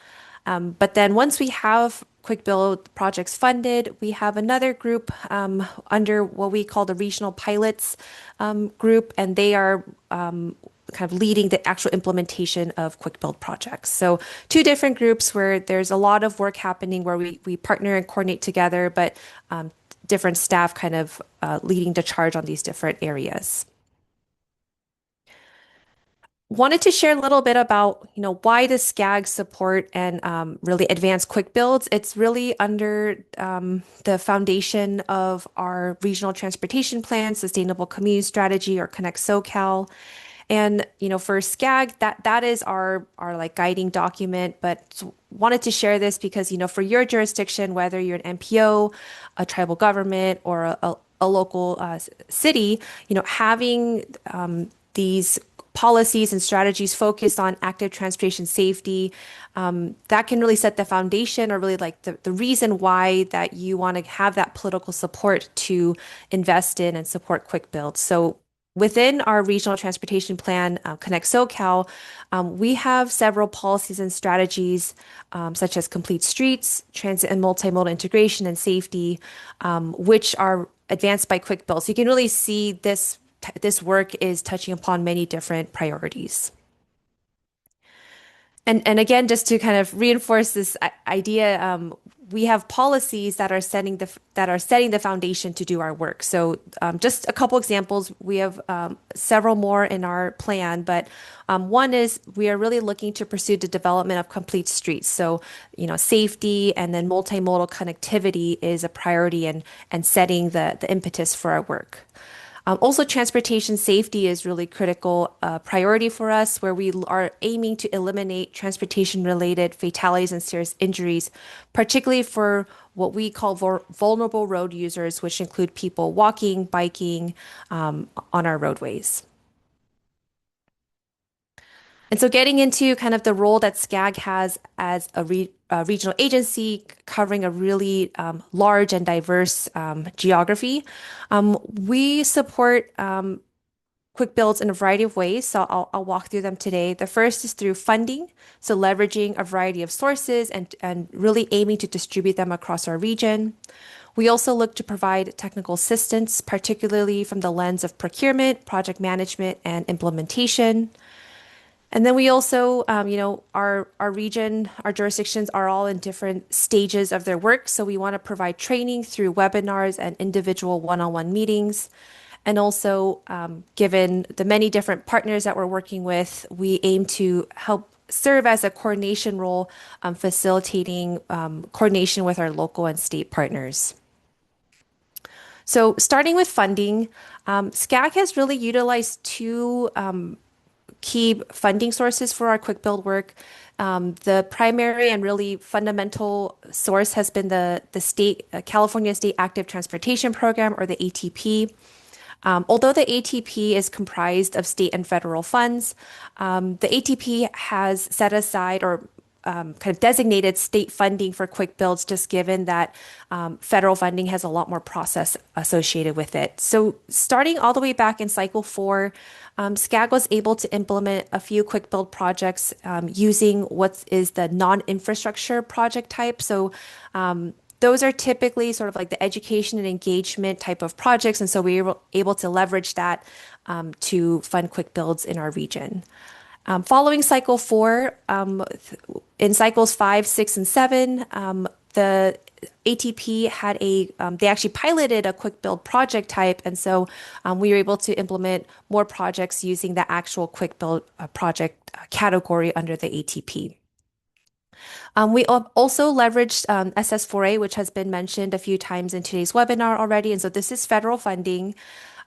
S3: But then once we have quick build projects funded, we have another group under what we call the regional pilots group, and they are kind of leading the actual implementation of quick build projects. So 2 different groups where there's a lot of work happening where we partner and coordinate together, but different staff kind of leading the charge on these different areas. Wanted to share a little bit about, why does SCAG support and really advance quick builds? It's really under the foundation of our regional transportation plan, sustainable community strategy, or Connect SoCal. And, for SCAG, that is our like guiding document, but wanted to share this because, for your jurisdiction, whether you're an MPO, a tribal government, or a local city, having these policies and strategies focused on active transportation safety, that can really set the foundation or really like the reason why that you want to have that political support to invest in and support quick builds. So within our regional transportation plan, Connect SoCal, we have several policies and strategies, such as complete streets, transit and multimodal integration and safety, which are advanced by quick builds. So you can really see this work is touching upon many different priorities. And again, just to kind of reinforce this idea, we have policies that are setting the foundation to do our work. So just a couple examples. We have several more in our plan, but one is we are really looking to pursue the development of complete streets. So safety and then multimodal connectivity is a priority and setting the impetus for our work. Also, transportation safety is really critical priority for us, where we are aiming to eliminate transportation-related fatalities and serious injuries, particularly for what we call vulnerable road users, which include people walking, biking on our roadways. And so getting into kind of the role that SCAG has as a regional agency covering a really large and diverse geography, we support quick builds in a variety of ways. So I'll walk through them today. The first is through funding, so leveraging a variety of sources and really aiming to distribute them across our region. We also look to provide technical assistance, particularly from the lens of procurement, project management, and implementation. And then we also, our region, our jurisdictions are all in different stages of their work. So we want to provide training through webinars and individual one-on-one meetings. And also, given the many different partners that we're working with, we aim to help serve as a coordination role, facilitating coordination with our local and state partners. So starting with funding, SCAG has really utilized two key funding sources for our quick build work. The primary and really fundamental source has been the state California State Active Transportation Program, or the ATP. Although the ATP is comprised of state and federal funds, the ATP has set aside or kind of designated state funding for quick builds, just given that federal funding has a lot more process associated with it. So starting all the way back in cycle 4, SCAG was able to implement a few quick build projects using what is the non-infrastructure project type. So those are typically sort of like the education and engagement type of projects. And so we were able to leverage that to fund quick builds in our region. Following cycle 4, in cycles 5, 6, and 7, the ATP had they actually piloted a quick build project type. And so we were able to implement more projects using the actual quick build project category under the ATP. We also leveraged SS4A, which has been mentioned a few times in today's webinar already. And so this is federal funding.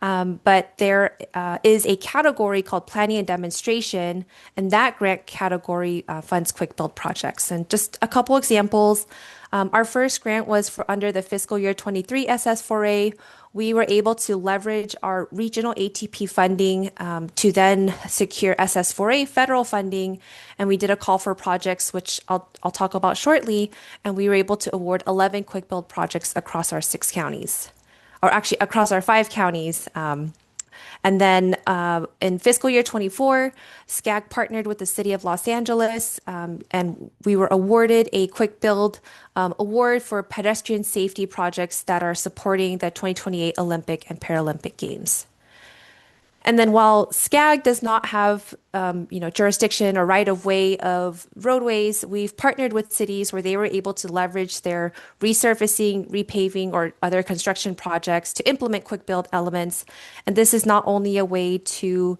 S3: But there is a category called planning and demonstration, and that grant category funds quick build projects. And just a couple examples. Our first grant was for under the fiscal year 23 SS4A. We were able to leverage our regional ATP funding to then secure SS4A federal funding, and we did a call for projects, which I'll talk about shortly, and we were able to award 11 quick build projects across our 6 counties. Or actually across our 5 counties. And then in fiscal year 24, SCAG partnered with the city of Los Angeles, and we were awarded a quick build award for pedestrian safety projects that are supporting the 2028 Olympic and Paralympic Games. And then while SCAG does not have jurisdiction or right of way of roadways, we've partnered with cities where they were able to leverage their resurfacing, repaving, or other construction projects to implement quick build elements. And this is not only a way to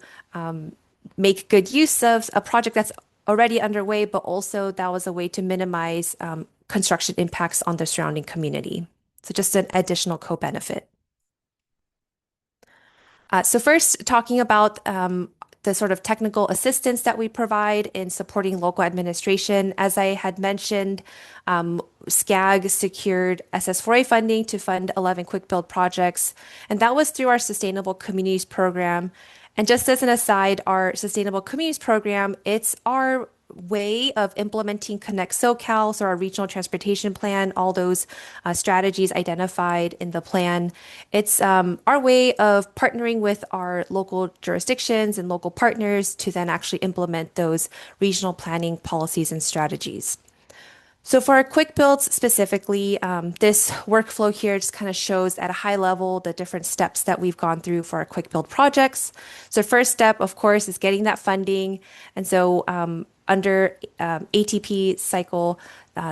S3: make good use of a project that's already underway, but also that was a way to minimize construction impacts on the surrounding community. So just an additional co-benefit. So first, talking about the sort of technical assistance that we provide in supporting local administration. As I had mentioned, SCAG secured SS4A funding to fund 11 quick build projects, and that was through our Sustainable Communities program. And just as an aside, our Sustainable Communities program, it's our way of implementing Connect SoCal, so our regional transportation plan, all those strategies identified in the plan. It's our way of partnering with our local jurisdictions and local partners to then actually implement those regional planning policies and strategies. So for our quick builds specifically, this workflow here just kind of shows at a high level the different steps that we've gone through for our quick build projects. So first step, of course, is getting that funding. And so under ATP cycle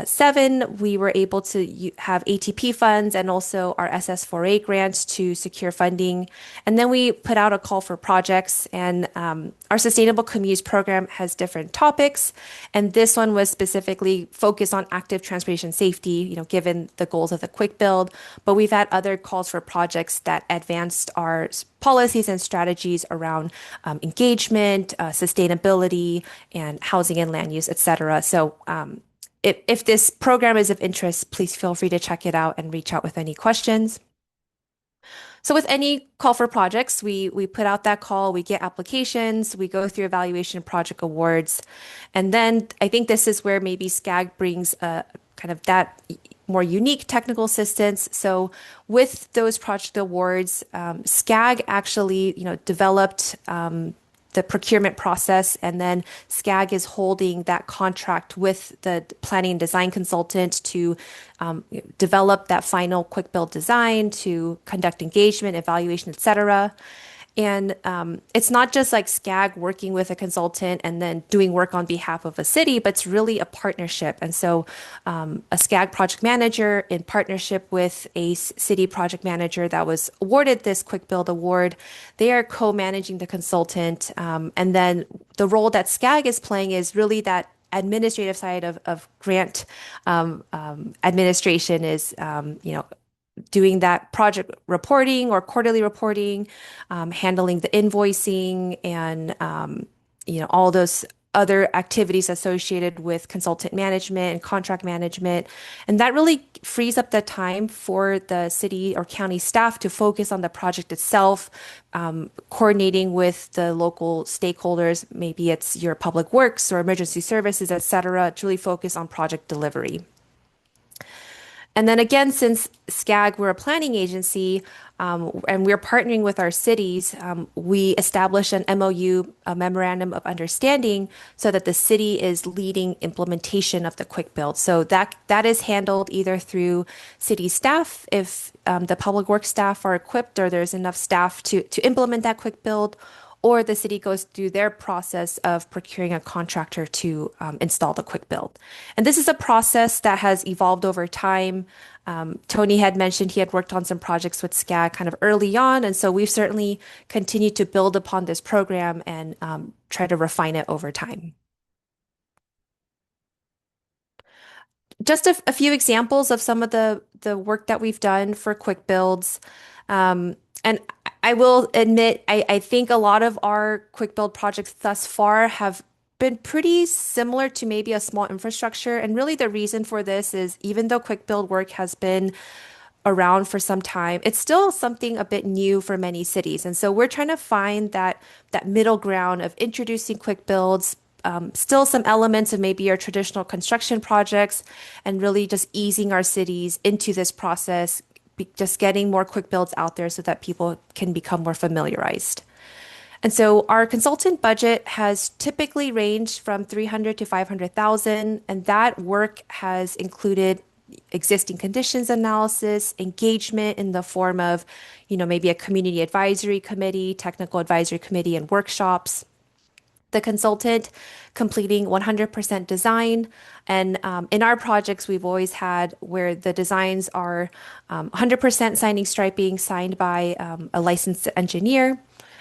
S3: 7, we were able to have ATP funds and also our SS4A grants to secure funding. And then we put out a call for projects, and our Sustainable Communities program has different topics. And this one was specifically focused on active transportation safety, given the goals of the quick build. But we've had other calls for projects that advanced our policies and strategies around engagement, sustainability, and housing and land use, et cetera. So if this program is of interest, please feel free to check it out and reach out with any questions. So with any call for projects, we put out that call, we get applications, we go through evaluation project awards. And then I think this is where maybe SCAG brings kind of that more unique technical assistance. So with those project awards, SCAG actually, developed the procurement process, and then SCAG is holding that contract with the planning and design consultant to develop that final quick build design, to conduct engagement, evaluation, et cetera. And it's not just like SCAG working with a consultant and then doing work on behalf of a city, but it's really a partnership. And so a SCAG project manager in partnership with a city project manager that was awarded this Quick Build Award, they are co-managing the consultant. And then the role that SCAG is playing is really that administrative side of grant administration is, doing that project reporting or quarterly reporting, handling the invoicing, and all those other activities associated with consultant management and contract management. And that really frees up the time for the city or county staff to focus on the project itself, coordinating with the local stakeholders. Maybe it's your public works or emergency services, et cetera, to really focus on project delivery. And then again, since SCAG, we're a planning agency, and we're partnering with our cities, we established an MOU, a memorandum of understanding, so that the city is leading implementation of the quick build. So that is handled either through city staff, if the public works staff are equipped or there's enough staff to implement that quick build, or the city goes through their process of procuring a contractor to install the quick build. And this is a process that has evolved over time. Tony had mentioned he had worked on some projects with SCAG kind of early on, and so we've certainly continued to build upon this program and try to refine it over time. Just a few examples of some of the work that we've done for quick builds. And I will admit, I think a lot of our quick build projects thus far have been pretty similar to maybe a small infrastructure. And really the reason for this is even though quick build work has been around for some time, it's still something a bit new for many cities. And so we're trying to find that middle ground of introducing quick builds, still some elements of maybe our traditional construction projects, and really just easing our cities into this process, just getting more quick builds out there so that people can become more familiarized. And so our consultant budget has typically ranged from 300 to 500,000, and that work has included existing conditions analysis, engagement in the form of, maybe a community advisory committee, technical advisory committee, and workshops. The consultant completing 100% design. And in our projects, we've always had where the designs are 100% signing striping signed by a licensed engineer.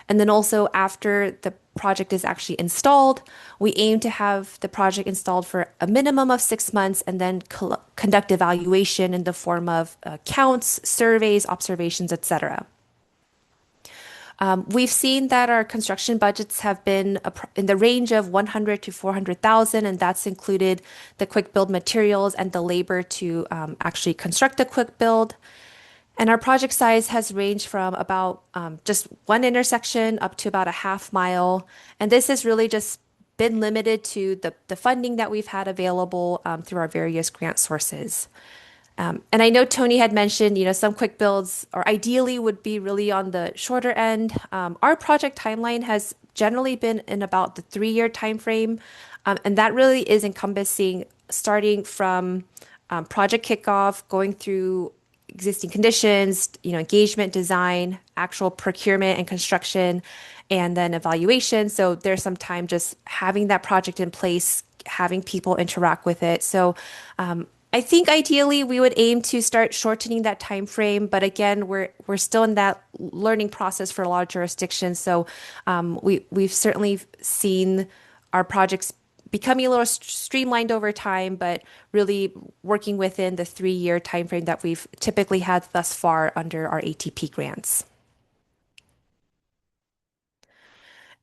S3: And then also after the project is actually installed, we aim to have the project installed for a minimum of 6 months and then conduct evaluation in the form of counts, surveys, observations, etc. We've seen that our construction budgets have been in the range of 100 to 400,000, and that's included the quick build materials and the labor to actually construct the quick build. And our project size has ranged from about just one intersection up to about a half mile. And this has really just been limited to the funding that we've had available through our various grant sources. And I know Tony had mentioned, some quick builds or ideally would be really on the shorter end. Our project timeline has generally been in about the 3-year time frame. And that really is encompassing starting from project kickoff, going through existing conditions, engagement design, actual procurement and construction, and then evaluation. So there's some time just having that project in place, having people interact with it. So I think ideally we would aim to start shortening that time frame, but again, we're still in that learning process for a lot of jurisdictions. So we've certainly seen our projects becoming a little streamlined over time, but really working within the 3-year timeframe that we've typically had thus far under our ATP grants.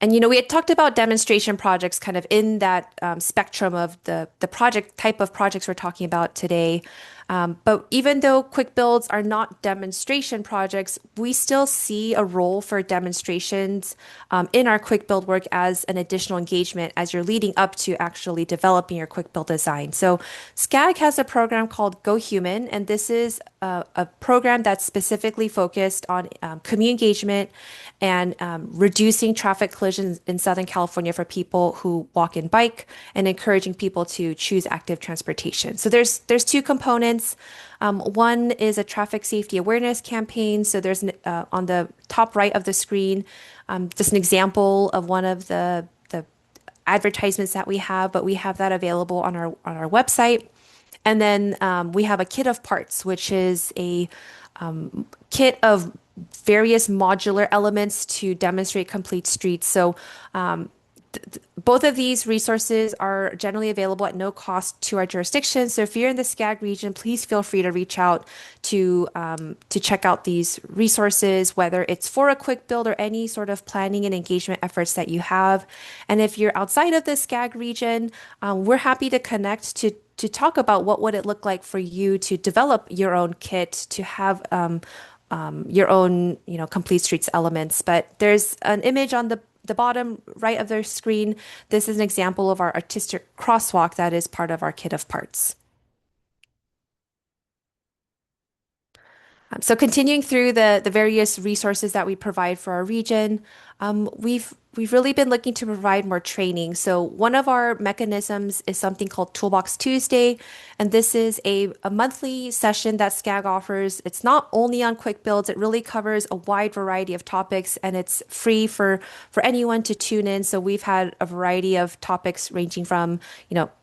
S3: And we had talked about demonstration projects kind of in that spectrum of the project type of projects we're talking about today. But even though quick builds are not demonstration projects, we still see a role for demonstrations in our quick build work as an additional engagement as you're leading up to actually developing your quick build design. So SCAG has a program called Go Human, and this is a program that's specifically focused on community engagement and reducing traffic collisions in Southern California for people who walk and bike, and encouraging people to choose active transportation. So there's two components. One is a traffic safety awareness campaign. So there's on the top right of the screen, just an example of one of the advertisements that we have, but we have that available on our website. And then we have a kit of parts, which is a kit of various modular elements to demonstrate complete streets. So both of these resources are generally available at no cost to our jurisdiction. So if you're in the SCAG region, please feel free to reach out to check out these resources, whether it's for a quick build or any sort of planning and engagement efforts that you have. And if you're outside of the SCAG region, we're happy to connect to talk about what would it look like for you to develop your own kit, to have your own, complete streets elements. But there's an image on the bottom right of their screen. This is an example of our artistic crosswalk that is part of our kit of parts. So continuing through the various resources that we provide for our region, we've really been looking to provide more training. So one of our mechanisms is something called Toolbox Tuesday, and this is a monthly session that SCAG offers. It's not only on quick builds; it really covers a wide variety of topics, and it's free for anyone to tune in. So we've had a variety of topics ranging from,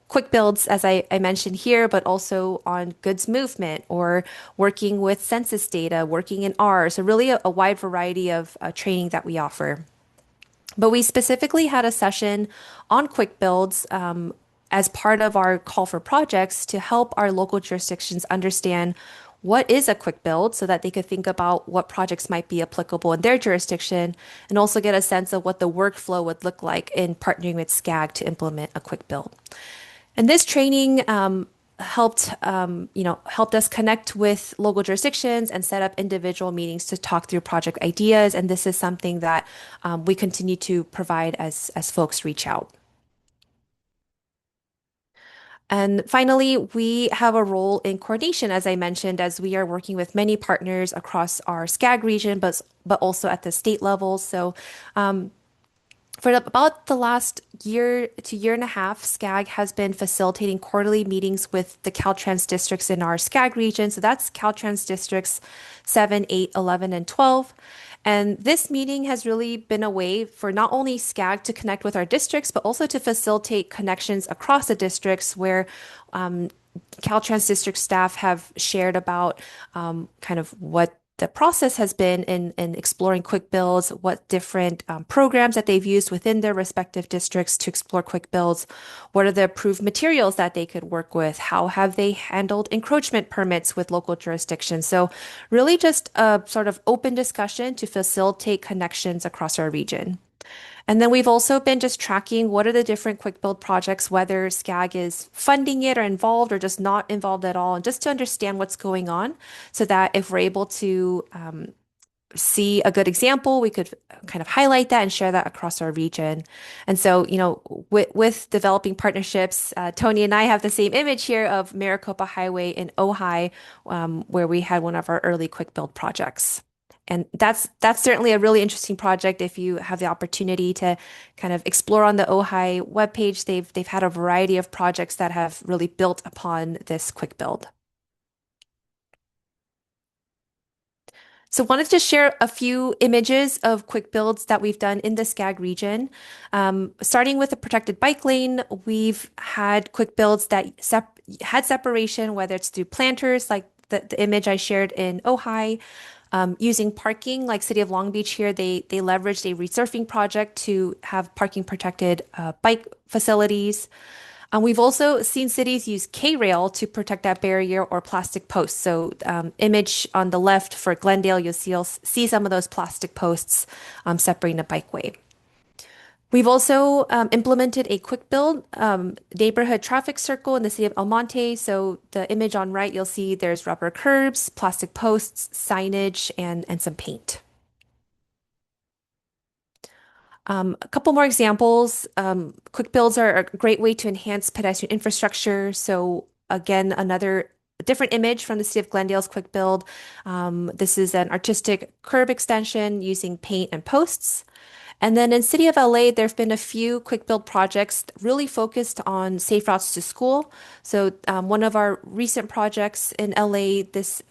S3: quick builds, as I mentioned here, but also on goods movement or working with census data, working in R. So really a wide variety of training that we offer. But we specifically had a session on quick builds as part of our call for projects to help our local jurisdictions understand what is a quick build so that they could think about what projects might be applicable in their jurisdiction, and also get a sense of what the workflow would look like in partnering with SCAG to implement a quick build. And this training helped us connect with local jurisdictions and set up individual meetings to talk through project ideas. And this is something that we continue to provide as folks reach out. And finally, we have a role in coordination, as I mentioned, as we are working with many partners across our SCAG region, but also at the state level. So for about the last year to year and a half, SCAG has been facilitating quarterly meetings with the Caltrans districts in our SCAG region. So that's Caltrans districts 7, 8, 11, and 12. And this meeting has really been a way for not only SCAG to connect with our districts, but also to facilitate connections across the districts where Caltrans district staff have shared about kind of what the process has been in exploring quick builds, what different programs that they've used within their respective districts to explore quick builds, what are the approved materials that they could work with, how have they handled encroachment permits with local jurisdictions. So really just a sort of open discussion to facilitate connections across our region. And then we've also been just tracking what are the different quick build projects, whether SCAG is funding it or involved or just not involved at all, and just to understand what's going on so that if we're able to see a good example, we could kind of highlight that and share that across our region. And so, with developing partnerships, Tony and I have the same image here of Maricopa Highway in Ojai, where we had one of our early quick build projects. And that's certainly a really interesting project. If you have the opportunity to kind of explore on the Ojai webpage, they've had a variety of projects that have really built upon this quick build. So wanted to share a few images of quick builds that we've done in the SCAG region. Starting with the protected bike lane, we've had quick builds that had separation, whether it's through planters, like the image I shared in Ojai, using parking, like City of Long Beach here, they leveraged a resurfing project to have parking protected bike facilities. We've also seen cities use K-rail to protect that barrier or plastic posts. So image on the left for Glendale, you'll see some of those plastic posts separating the bikeway. We've also implemented a quick build neighborhood traffic circle in the city of El Monte. So the image on right, you'll see there's rubber curbs, plastic posts, signage, and some paint. A couple more examples. Quick builds are a great way to enhance pedestrian infrastructure. So again, another different image from the city of Glendale's quick build. This is an artistic curb extension using paint and posts. And then in City of LA, there have been a few quick build projects really focused on safe routes to school. So one of our recent projects in LA, this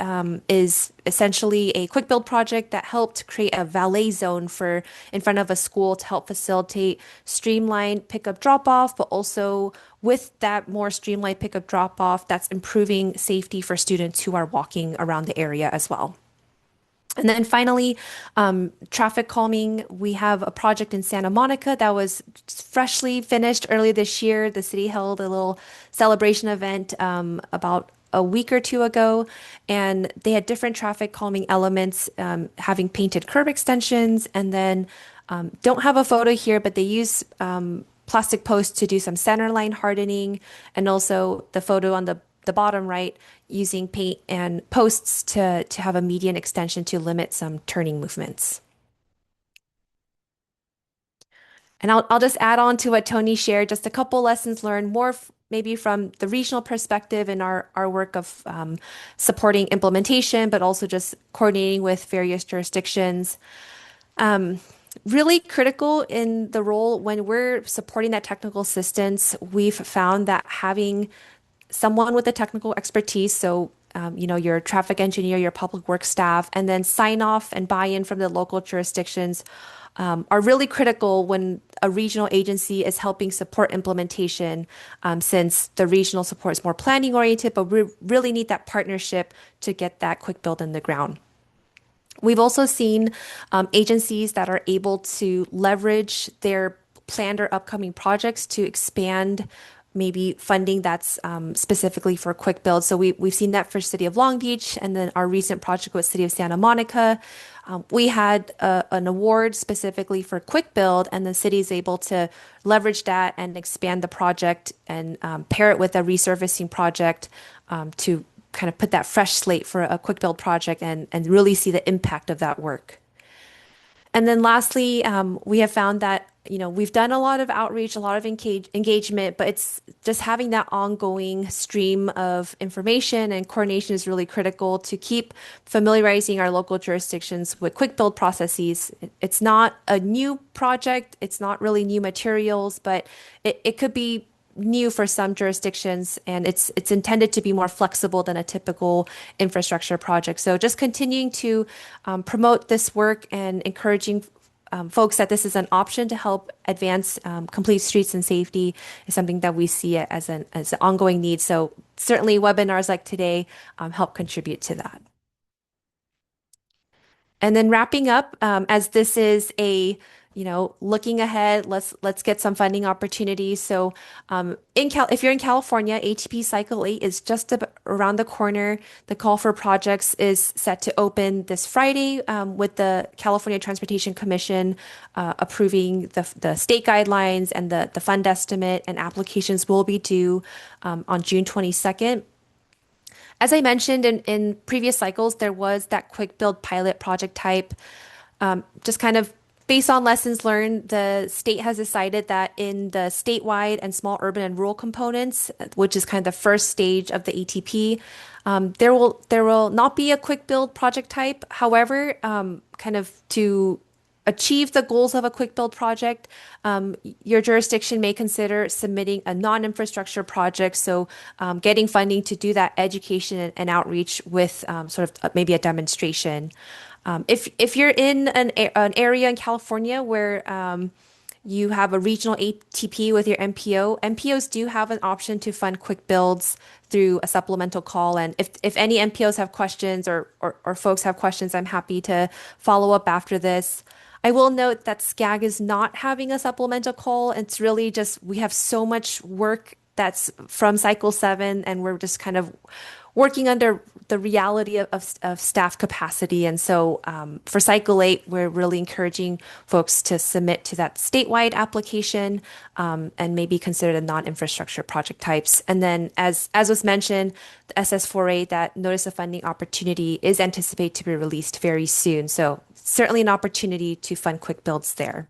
S3: is essentially a quick build project that helped create a valet zone for in front of a school to help facilitate streamlined pickup drop off, but also with that more streamlined pickup drop off, that's improving safety for students who are walking around the area as well. And then finally, traffic calming. We have a project in Santa Monica that was freshly finished early this year. The city held a little celebration event about a week or two ago, and they had different traffic calming elements, having painted curb extensions, and then don't have a photo here, but they use plastic posts to do some center line hardening, and also the photo on the bottom right using paint and posts to have a median extension to limit some turning movements. And I'll just add on to what Tony shared, just a couple lessons learned, more maybe from the regional perspective in our work of supporting implementation, but also just coordinating with various jurisdictions. Really critical in the role when we're supporting that technical assistance, we've found that having someone with the technical expertise, so your traffic engineer, your public works staff, and then sign off and buy-in from the local jurisdictions are really critical when a regional agency is helping support implementation, since the regional support is more planning oriented, but we really need that partnership to get that quick build in the ground. We've also seen agencies that are able to leverage their planned or upcoming projects to expand maybe funding that's specifically for quick build. So we've seen that for City of Long Beach, and then our recent project with City of Santa Monica. We had an award specifically for quick build, and the city is able to leverage that and expand the project and pair it with a resurfacing project to kind of put that fresh slate for a quick build project and really see the impact of that work. And then lastly, we have found that, we've done a lot of outreach, a lot of engagement, but it's just having that ongoing stream of information and coordination is really critical to keep familiarizing our local jurisdictions with quick build processes. It's not a new project, it's not really new materials, but it could be new for some jurisdictions, and it's intended to be more flexible than a typical infrastructure project. So just continuing to promote this work and encouraging folks that this is an option to help advance complete streets and safety is something that we see as an ongoing need. So certainly webinars like today help contribute to that. And then wrapping up, as this is looking ahead, let's get some funding opportunities. So, if you're in California, ATP Cycle 8 is just around the corner. The call for projects is set to open this Friday, with the California Transportation Commission approving the state guidelines and the fund estimate, and applications will be due on June 22nd. As I mentioned in previous cycles, there was that quick build pilot project type. Just kind of based on lessons learned, the state has decided that in the statewide and small urban and rural components, which is kind of the first stage of the ATP, there will not be a quick build project type. However, kind of to achieve the goals of a quick build project, your jurisdiction may consider submitting a non-infrastructure project. So getting funding to do that education and outreach with sort of maybe a demonstration. If you're in an area in California where you have a regional ATP with your MPO, MPOs do have an option to fund quick builds through a supplemental call. And if any MPOs have questions or folks have questions, I'm happy to follow up after this. I will note that SCAG is not having a supplemental call. It's really just we have so much work that's from cycle 7, and we're just kind of working under the reality of staff capacity. And so for Cycle 8, we're really encouraging folks to submit to that statewide application and maybe consider the non-infrastructure project types. And then as was mentioned, the SS4A, that notice of funding opportunity is anticipated to be released very soon. So certainly an opportunity to fund quick builds there.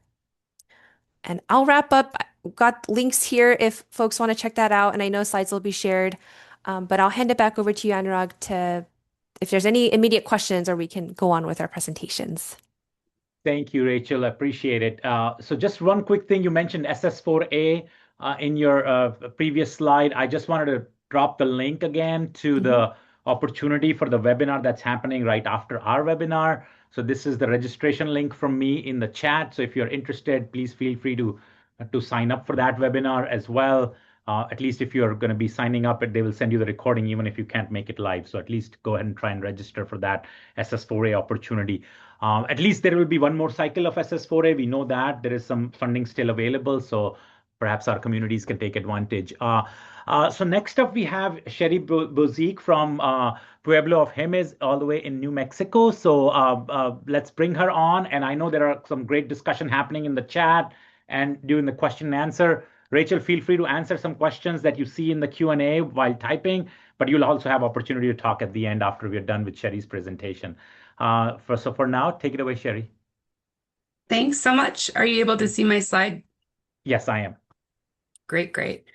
S3: And I'll wrap up. I've got links here if folks want to check that out. And I know slides will be shared. But I'll hand it back over to you, Anurag, to if there's any immediate questions or we can go on with our presentations.
S1: Thank you, Rachel. I appreciate it. So just one quick thing. You mentioned SS4A in your previous slide. I just wanted to drop the link again to the opportunity for the webinar that's happening right after our webinar. So this is the registration link from me in the chat. So if you're interested, please feel free to sign up for that webinar as well. At least if you're going to be signing up, they will send you the recording even if you can't make it live. So at least go ahead and try and register for that SS4A opportunity. At least there will be one more cycle of SS4A. We know that there is some funding still available, so perhaps our communities can take advantage. So next up, we have Sherry Bozique from Pueblo of Jemez, all the way in New Mexico. So let's bring her on. And I know there are some great discussion happening in the chat and during the question and answer. Rachel, feel free to answer some questions that you see in the Q&A while typing, but you'll also have opportunity to talk at the end after we're done with Sherry's presentation. So for now, take it away, Sherry.
S4: Thanks so much. Are you able to see my slide?
S1: Yes, I am.
S4: Great, great.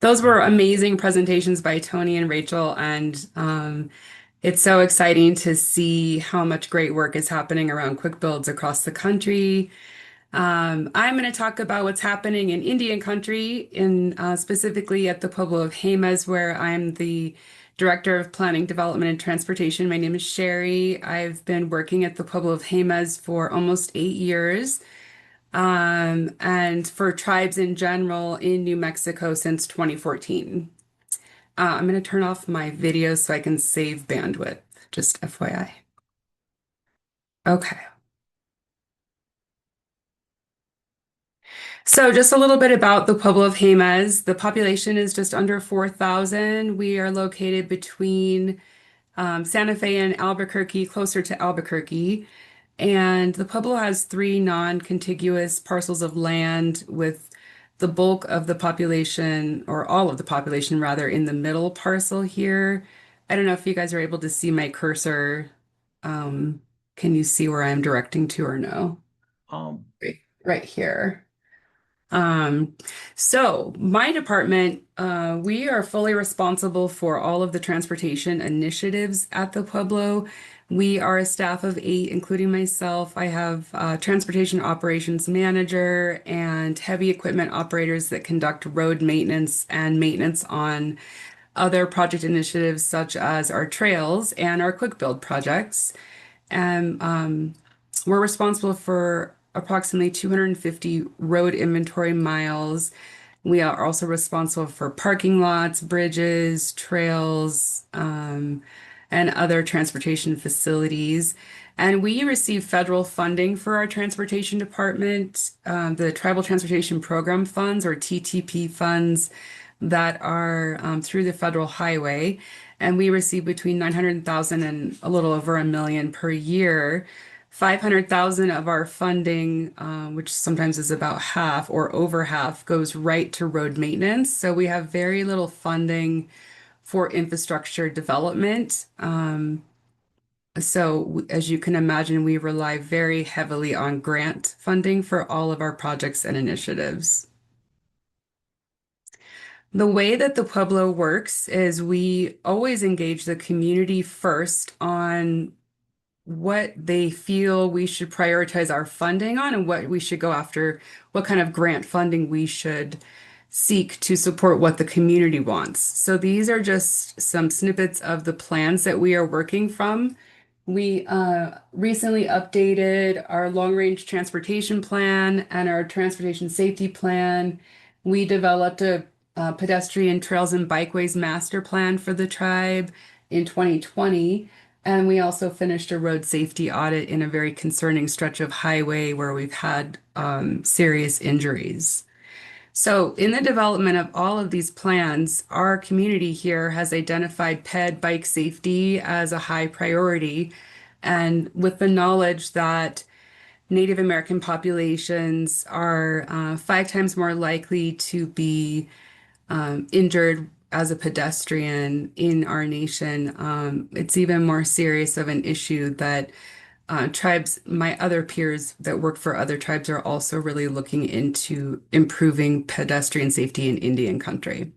S4: Those were amazing presentations by Tony and Rachel, and it's so exciting to see how much great work is happening around quick builds across the country. I'm going to talk about what's happening in Indian country, specifically at the Pueblo of Jemez, where I'm the Director of Planning, Development, and Transportation. My name is Sherry. I've been working at the Pueblo of Jemez for almost 8 years, and for tribes in general in New Mexico since 2014. I'm going to turn off my video so I can save bandwidth, just FYI. Okay. So just a little bit about the Pueblo of Jemez. The population is just under 4,000. We are located between Santa Fe and Albuquerque, closer to Albuquerque. And the Pueblo has 3 non-contiguous parcels of land with the bulk of the population, or all of the population rather, in the middle parcel here. I don't know if you guys are able to see my cursor. Can you see where I'm directing to or no? Right here. So my department, we are fully responsible for all of the transportation initiatives at the Pueblo. We are a staff of 8, including myself. I have a transportation operations manager and heavy equipment operators that conduct road maintenance and maintenance on other project initiatives such as our trails and our quick build projects. And we're responsible for approximately 250 road inventory miles. We are also responsible for parking lots, bridges, trails, and other transportation facilities. And we receive federal funding for our transportation department, the Tribal Transportation Program funds, or TTP funds, that are through the federal highway. And we receive between 900,000 and a little over $1 million per year. 500,000 of our funding, which sometimes is about half or over half, goes right to road maintenance. So we have very little funding for infrastructure development. So as you can imagine, we rely very heavily on grant funding for all of our projects and initiatives. The way that the Pueblo works is we always engage the community first on what they feel we should prioritize our funding on and what we should go after, what kind of grant funding we should seek to support what the community wants. So these are just some snippets of the plans that we are working from. We recently updated our long-range transportation plan and our transportation safety plan. We developed a pedestrian trails and bikeways master plan for the tribe in 2020. And we also finished a road safety audit in a very concerning stretch of highway where we've had serious injuries. So, in the development of all of these plans, our community here has identified ped bike safety as a high priority. And with the knowledge that Native American populations are 5 times more likely to be injured as a pedestrian in our nation, it's even more serious of an issue that tribes, my other peers that work for other tribes, are also really looking into improving pedestrian safety in Indian country.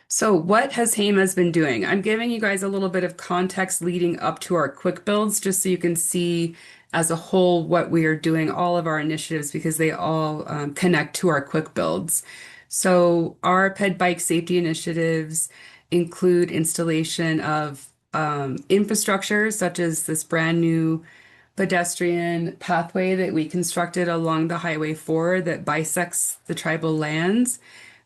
S4: So what has HEMA's been doing? I'm giving you guys a little bit of context leading up to our quick builds, just so you can see as a whole what we are doing, all of our initiatives, because they all connect to our quick builds. So our ped bike safety initiatives include installation of infrastructure, such as this brand new pedestrian pathway that we constructed along the Highway 4 that bisects the tribal lands.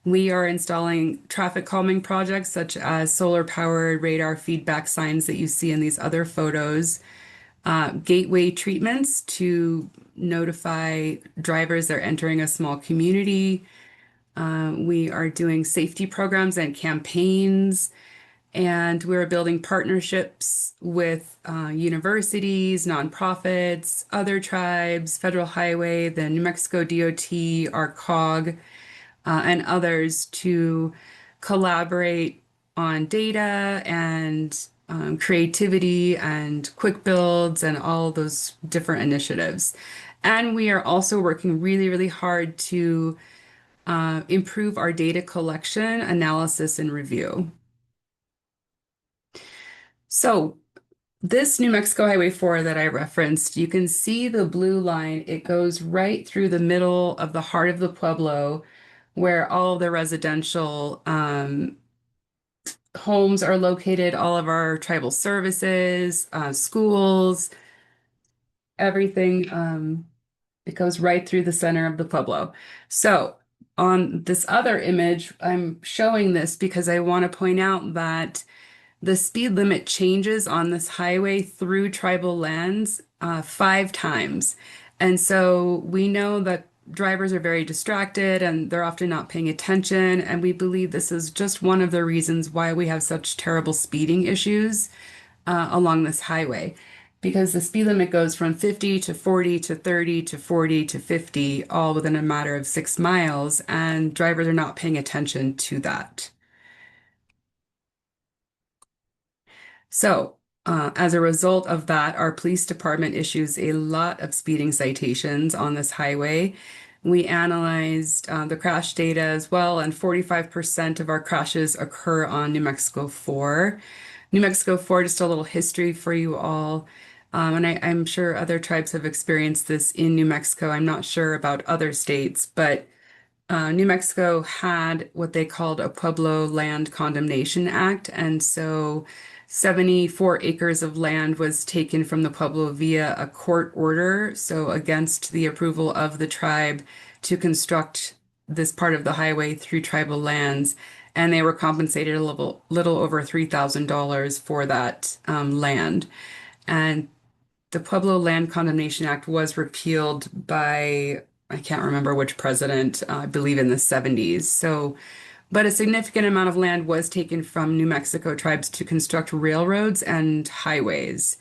S4: We are installing traffic calming projects such as solar powered radar feedback signs that you see in these other photos, gateway treatments to notify drivers they're entering a small community. We are doing safety programs and campaigns, and we're building partnerships with universities, nonprofits, other tribes, Federal Highway, the New Mexico DOT, our COG, and others to collaborate on data and creativity and quick builds and all those different initiatives. And we are also working really, really hard to improve our data collection, analysis, and review. So, this New Mexico Highway 4 that I referenced, you can see the blue line. It goes right through the middle of the heart of the Pueblo, where all the residential homes are located, all of our tribal services, schools, everything. It goes right through the center of the Pueblo. So on this other image, I'm showing this because I want to point out that the speed limit changes on this highway through tribal lands 5 times. And so we know that drivers are very distracted and they're often not paying attention. And we believe this is just one of the reasons why we have such terrible speeding issues along this highway. Because the speed limit goes from 50 to 40 to 30 to 40 to 50, all within a matter of 6 miles, and drivers are not paying attention to that. So, as a result of that, our police department issues a lot of speeding citations on this highway. We analyzed the crash data as well, and 45% of our crashes occur on New Mexico 4. New Mexico 4, just a little history for you all. And I'm sure other tribes have experienced this in New Mexico. I'm not sure about other states, but New Mexico had what they called a Pueblo Land Condemnation Act. And so 74 acres of land was taken from the Pueblo via a court order, so against the approval of the tribe to construct this part of the highway through tribal lands. And they were compensated a little over $3,000 for that land. And the Pueblo Land Condemnation Act was repealed by, I can't remember which president, I believe in the 70s. So, but a significant amount of land was taken from New Mexico tribes to construct railroads and highways.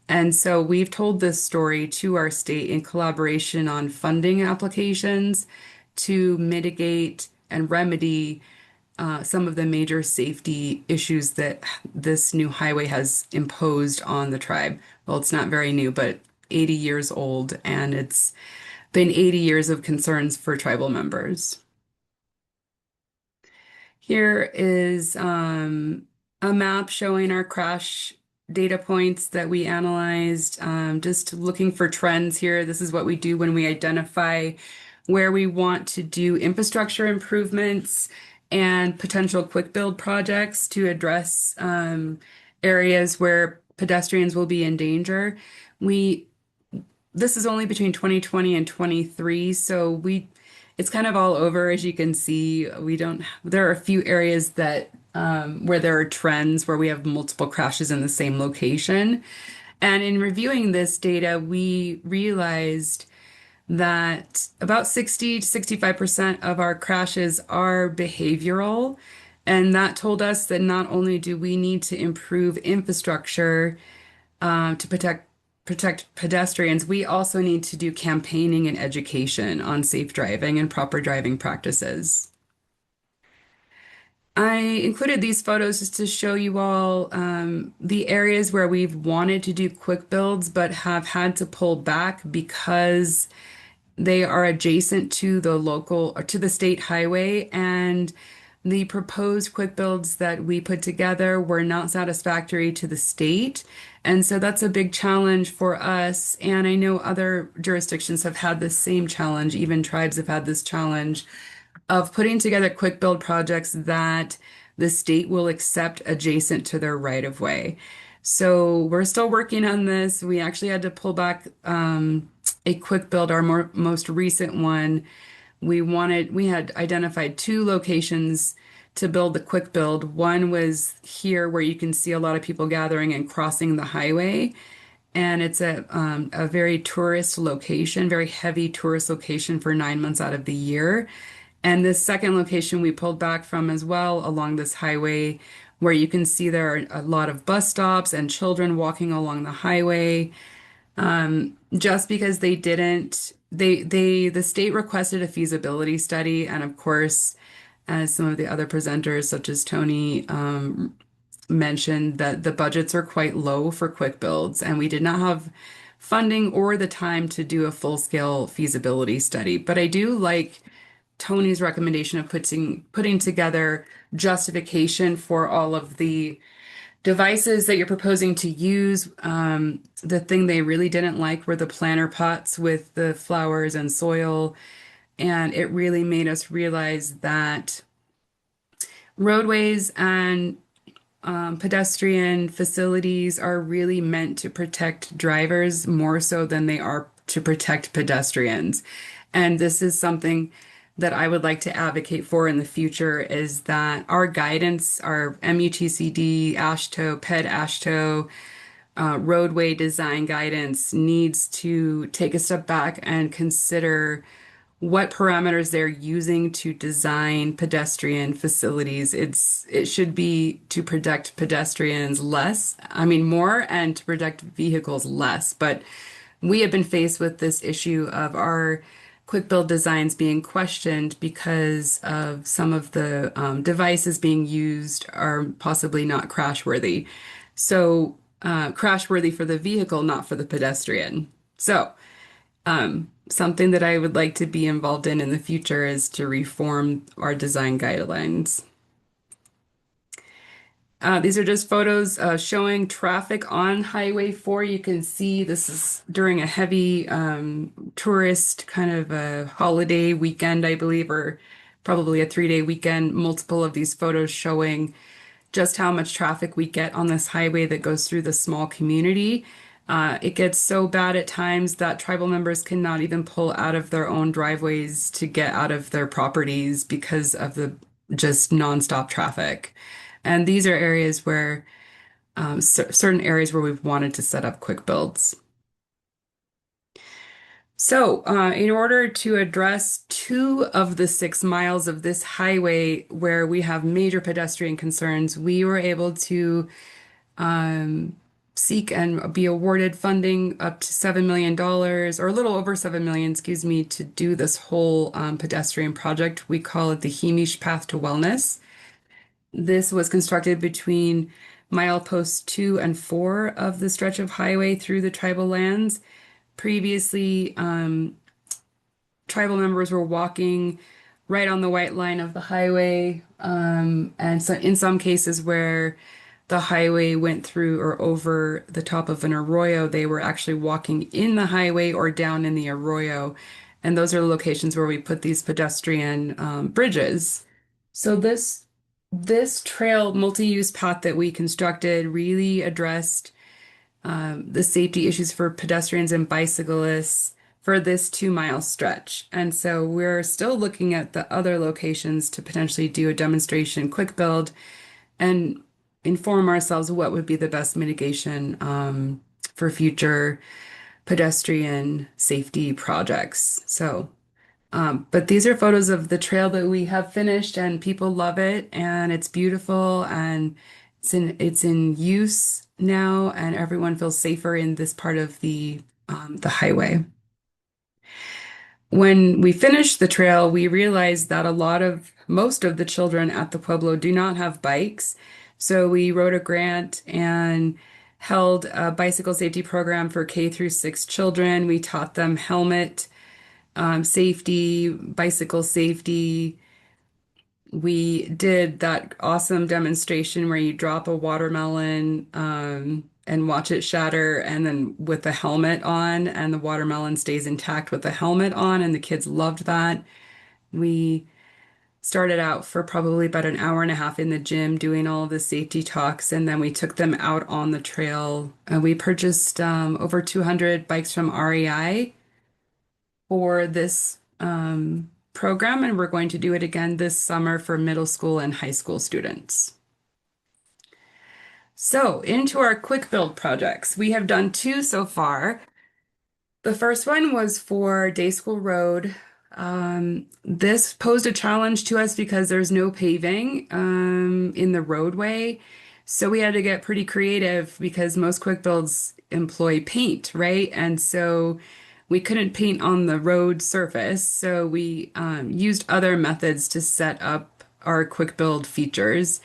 S4: And so we've told this story to our state in collaboration on funding applications to mitigate and remedy some of the major safety issues that this new highway has imposed on the tribe. Well, it's not very new, but 80 years old, and it's been 80 years of concerns for tribal members. Here is a map showing our crash data points that we analyzed, just looking for trends here. This is what we do when we identify where we want to do infrastructure improvements and potential quick build projects to address areas where pedestrians will be in danger. This is only between 2020 and 23, so it's kind of all over, as you can see. There are a few areas that where there are trends where we have multiple crashes in the same location. And in reviewing this data, we realized that about 60 to 65% of our crashes are behavioral. And that told us that not only do we need to improve infrastructure to protect pedestrians, we also need to do campaigning and education on safe driving and proper driving practices. I included these photos just to show you all the areas where we've wanted to do quick builds but have had to pull back because they are adjacent to the local or to the state highway, and the proposed quick builds that we put together were not satisfactory to the state. And so that's a big challenge for us. And I know other jurisdictions have had this same challenge, even tribes have had this challenge of putting together quick build projects that the state will accept adjacent to their right of way. So we're still working on this. We actually had to pull back a quick build, our most recent one. We had identified two locations to build the quick build. One was here where you can see a lot of people gathering and crossing the highway. And it's a very tourist location, very heavy tourist location for 9 months out of the year. And this second location we pulled back from as well along this highway, where you can see there are a lot of bus stops and children walking along the highway. Just because they didn't, the state requested a feasibility study, and of course, as some of the other presenters, such as Tony, mentioned, that the budgets are quite low for quick builds, and we did not have funding or the time to do a full-scale feasibility study. But I do like Tony's recommendation of putting together justification for all of the devices that you're proposing to use. The thing they really didn't like were the planter pots with the flowers and soil. And it really made us realize that roadways and pedestrian facilities are really meant to protect drivers more so than they are to protect pedestrians. And this is something that I would like to advocate for in the future, is that our guidance, our MUTCD, AASHTO, PED AASHTO, roadway design guidance needs to take a step back and consider what parameters they're using to design pedestrian facilities. It should be to protect pedestrians less, I mean more, and to protect vehicles less. But we have been faced with this issue of our quick build designs being questioned because of some of the devices being used are possibly not crash worthy. So crash worthy for the vehicle, not for the pedestrian. So something that I would like to be involved in the future is to reform our design guidelines. These are just photos showing traffic on Highway 4. You can see this is during a heavy tourist kind of a holiday weekend, I believe, or probably a 3-day weekend. Multiple of these photos showing just how much traffic we get on this highway that goes through the small community. It gets so bad at times that tribal members cannot even pull out of their own driveways to get out of their properties because of the just nonstop traffic. And these are areas where, certain areas where we've wanted to set up quick builds. So, in order to address 2 of the 6 miles of this highway where we have major pedestrian concerns, we were able to seek and be awarded funding up to $7 million, or a little over 7 million, excuse me, to do this whole pedestrian project. We call it the Hemish Path to Wellness. This was constructed between mileposts 2 and 4 of the stretch of highway through the tribal lands. Previously, tribal members were walking right on the white line of the highway, and so in some cases where the highway went through or over the top of an arroyo, they were actually walking in the highway or down in the arroyo. And those are the locations where we put these pedestrian bridges. So this trail multi-use path that we constructed really addressed the safety issues for pedestrians and bicyclists for this 2-mile stretch. And so we're still looking at the other locations to potentially do a demonstration quick build and inform ourselves what would be the best mitigation for future pedestrian safety projects. So, but these are photos of the trail that we have finished, and people love it, and it's beautiful, and it's in use now, and everyone feels safer in this part of the highway. When we finished the trail, we realized that most of the children at the Pueblo do not have bikes. So we wrote a grant and held a bicycle safety program for K through 6 children. We taught them helmet safety, bicycle safety. We did that awesome demonstration where you drop a watermelon and watch it shatter, and then with the helmet on, and the watermelon stays intact with the helmet on, and the kids loved that. We started out for probably about an hour and a half in the gym doing all of the safety talks, and then we took them out on the trail. We purchased over 200 bikes from REI for this program, and we're going to do it again this summer for middle school and high school students. So, into our quick build projects. We have done 2 so far. The first one was for Day School Road. This posed a challenge to us because there's no paving in the roadway. So we had to get pretty creative because most quick builds employ paint, right? And so we couldn't paint on the road surface. So we used other methods to set up our quick build features.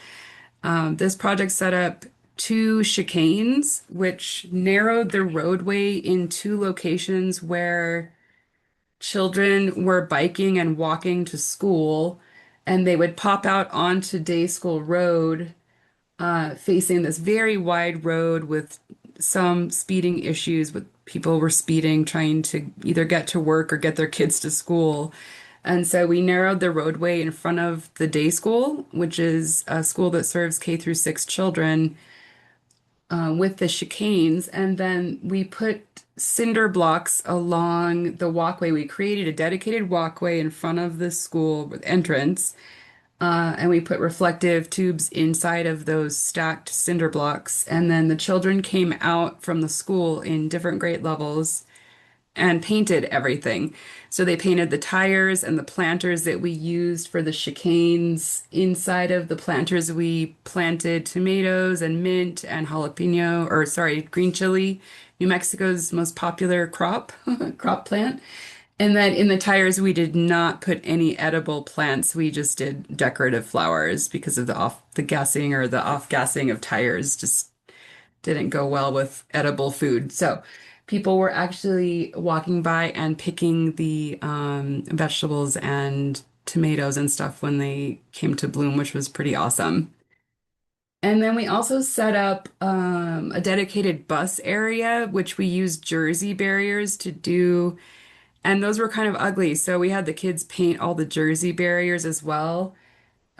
S4: This project set up 2 chicanes, which narrowed the roadway in 2 locations where children were biking and walking to school, and they would pop out onto Day School Road, facing this very wide road with some speeding issues with people were speeding, trying to either get to work or get their kids to school. And so we narrowed the roadway in front of the day school, which is a school that serves K through 6 children, with the chicanes, and then we put cinder blocks along the walkway. We created a dedicated walkway in front of the school with entrance, and we put reflective tubes inside of those stacked cinder blocks. And then the children came out from the school in different grade levels and painted everything. So they painted the tires and the planters that we used for the chicanes. Inside of the planters, we planted tomatoes and mint and jalapeno, or sorry, green chili, New Mexico's most popular crop plant. And then in the tires, we did not put any edible plants. We just did decorative flowers because of the gassing or the off gassing of tires just didn't go well with edible food. So people were actually walking by and picking the vegetables and tomatoes and stuff when they came to bloom, which was pretty awesome. And then we also set up a dedicated bus area, which we used jersey barriers to do. And those were kind of ugly. So we had the kids paint all the jersey barriers as well.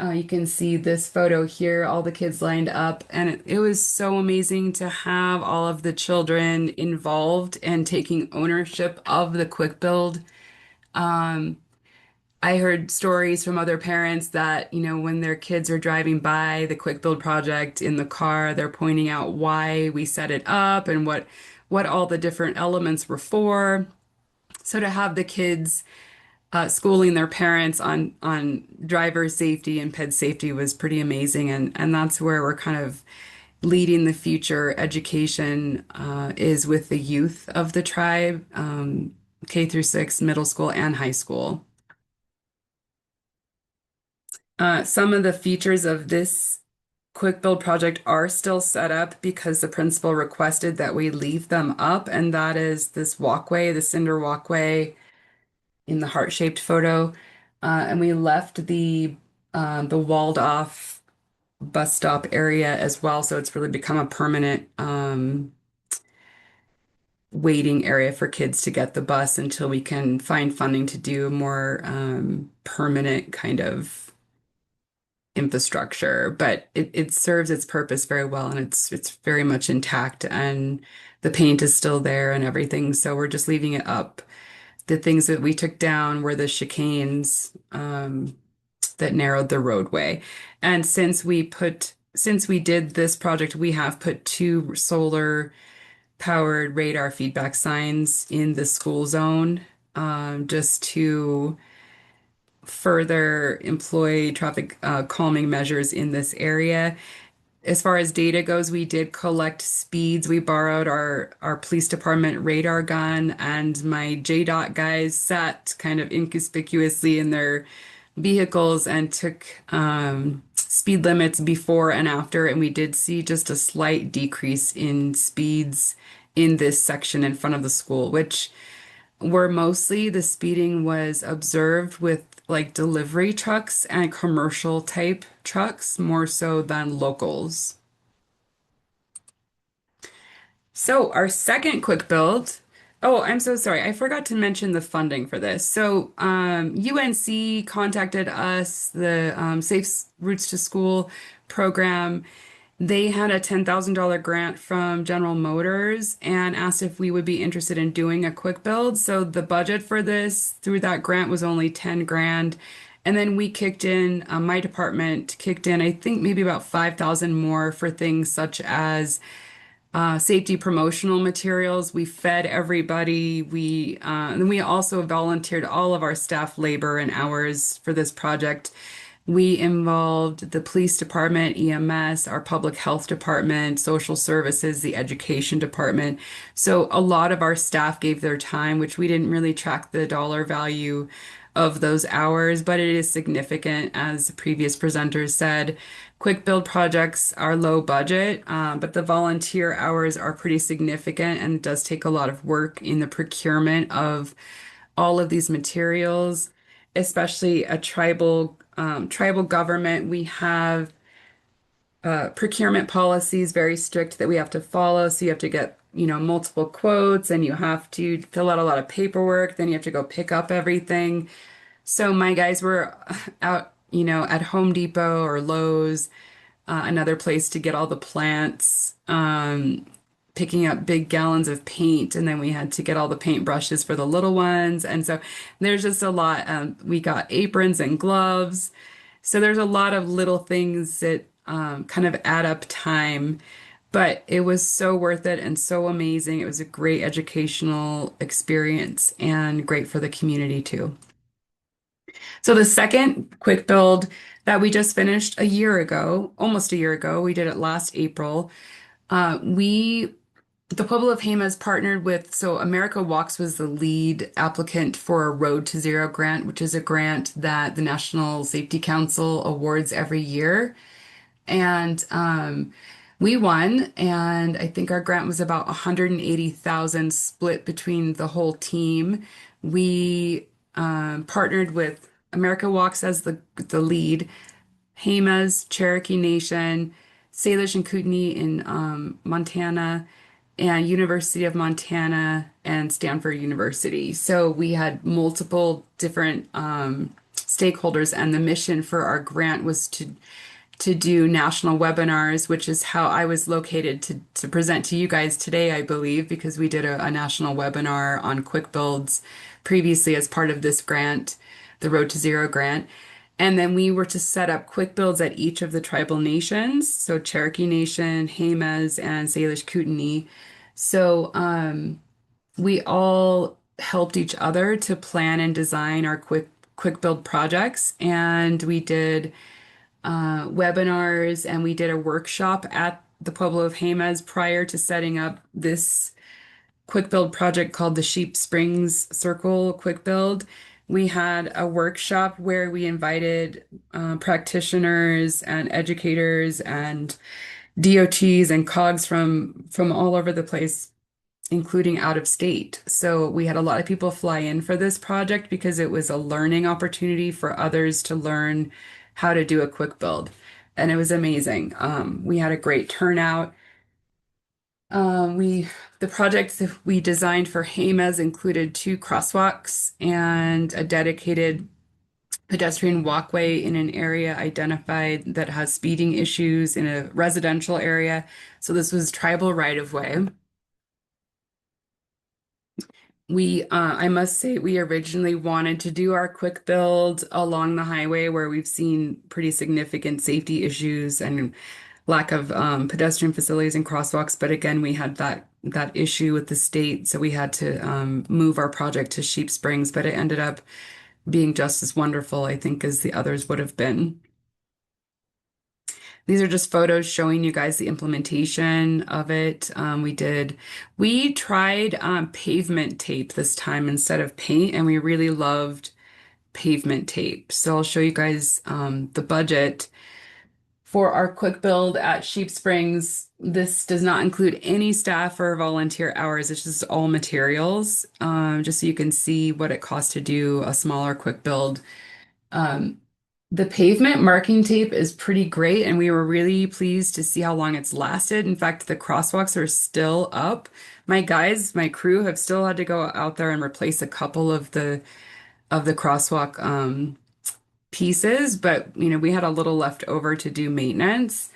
S4: You can see this photo here, all the kids lined up, and it was so amazing to have all of the children involved and taking ownership of the quick build. I heard stories from other parents that, when their kids are driving by the quick build project in the car, they're pointing out why we set it up and what all the different elements were for. So to have the kids schooling their parents on driver safety and ped safety was pretty amazing, and that's where we're kind of leading the future education is with the youth of the tribe, K through 6, middle school and high school. Some of the features of this quick build project are still set up because the principal requested that we leave them up, and that is this walkway, the cinder walkway in the heart-shaped photo. And we left the walled off bus stop area as well. So it's really become a permanent waiting area for kids to get the bus until we can find funding to do a more permanent kind of infrastructure. But it serves its purpose very well, and it's very much intact, and the paint is still there and everything. So we're just leaving it up. The things that we took down were the chicanes that narrowed the roadway. And since we did this project, we have put 2 solar powered radar feedback signs in the school zone, just to further employ traffic calming measures in this area. As far as data goes, we did collect speeds. We borrowed our police department radar gun, and my JDOT guys sat kind of inconspicuously in their vehicles and took speed limits before and after, and we did see just a slight decrease in speeds in this section in front of the school, which were mostly the speeding was observed with like delivery trucks and commercial type trucks more so than locals. So our second quick build. Oh, I'm so sorry. I forgot to mention the funding for this. So UNC contacted us, the Safe Routes to School program. They had a $10,000 grant from General Motors and asked if we would be interested in doing a quick build. So the budget for this through that grant was only 10 grand. And then we kicked in, my department kicked in, I think maybe about 5,000 more for things such as safety promotional materials. We fed everybody. And we also volunteered all of our staff labor and hours for this project. We involved the police department, EMS, our public health department, social services, the education department. So a lot of our staff gave their time, which we didn't really track the dollar value of those hours, but it is significant, as the previous presenters said. Quick build projects are low budget, but the volunteer hours are pretty significant and it does take a lot of work in the procurement of all of these materials, especially a tribal government. We have procurement policies very strict that we have to follow. So you have to get, multiple quotes and you have to fill out a lot of paperwork. Then you have to go pick up everything. So my guys were out, at Home Depot or Lowe's, another place to get all the plants, picking up big gallons of paint, and then we had to get all the paint brushes for the little ones. And so there's just a lot. We got aprons and gloves. So there's a lot of little things that kind of add up time, but it was so worth it and so amazing. It was a great educational experience and great for the community too. So the second quick build that we just finished a year ago, almost a year ago, we did it last April. The Pueblo of Jemez partnered with, so America Walks was the lead applicant for a Road to Zero grant, which is a grant that the National Safety Council awards every year. And we won, and I think our grant was about 180,000 split between the whole team. We partnered with America Walks as the lead, Jemez, Cherokee Nation, Salish and Kootenai in Montana, and University of Montana and Stanford University. So we had multiple different stakeholders, and the mission for our grant was to do national webinars, which is how I was located to present to you guys today, I believe, because we did a national webinar on quick builds previously as part of this grant, the Road to Zero grant. And then we were to set up quick builds at each of the tribal nations, so Cherokee Nation, Jemez, and Salish Kootenai. So we all helped each other to plan and design our quick build projects, and we did webinars, and we did a workshop at the Pueblo of Jemez prior to setting up this quick build project called the Sheep Springs Circle Quick Build. We had a workshop where we invited practitioners and educators and DOTs and COGs from all over the place, including out of state. So we had a lot of people fly in for this project because it was a learning opportunity for others to learn how to do a quick build. And it was amazing. We had a great turnout. The projects that we designed for Jemez included 2 crosswalks and a dedicated pedestrian walkway in an area identified that has speeding issues in a residential area. So this was tribal right of way. I must say, we originally wanted to do our quick build along the highway where we've seen pretty significant safety issues and lack of pedestrian facilities and crosswalks. But again, we had that that issue with the state, so we had to move our project to Sheep Springs, but it ended up being just as wonderful, I think, as the others would have been. These are just photos showing you guys the implementation of it. We tried pavement tape this time instead of paint, and we really loved pavement tape. So I'll show you guys the budget for our quick build at Sheep Springs. This does not include any staff or volunteer hours. It's just all materials, just so you can see what it costs to do a smaller quick build. Um, the pavement marking tape is pretty great, and we were really pleased to see how long it's lasted. In fact, the crosswalks are still up. My guys, my crew have still had to go out there and replace a couple of the crosswalk pieces, but we had a little left over to do maintenance.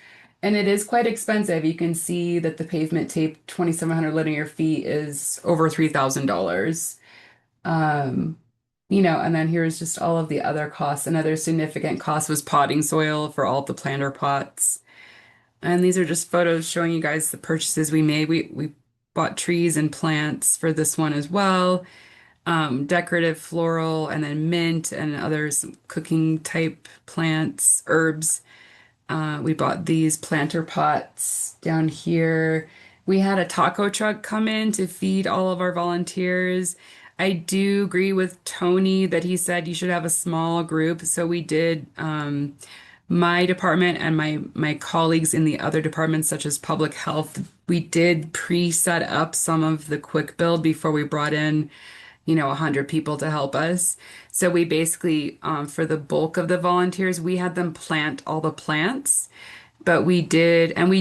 S4: And it is quite expensive. You can see that the pavement tape, 2,700 linear feet, is over $3,000. Um, and then here's just all of the other costs. Another significant cost was potting soil for all of the planter pots. And these are just photos showing you guys the purchases we made. We bought trees and plants for this one as well. Decorative floral, and then mint and others, cooking type plants, herbs. We bought these planter pots down here. We had a taco truck come in to feed all of our volunteers. I do agree with Tony that he said you should have a small group. So we did, my department and my colleagues in the other departments, such as public health, we did pre-set up some of the quick build before we brought in 100 people to help us. So we basically, for the bulk of the volunteers, we had them plant all the plants. But we did one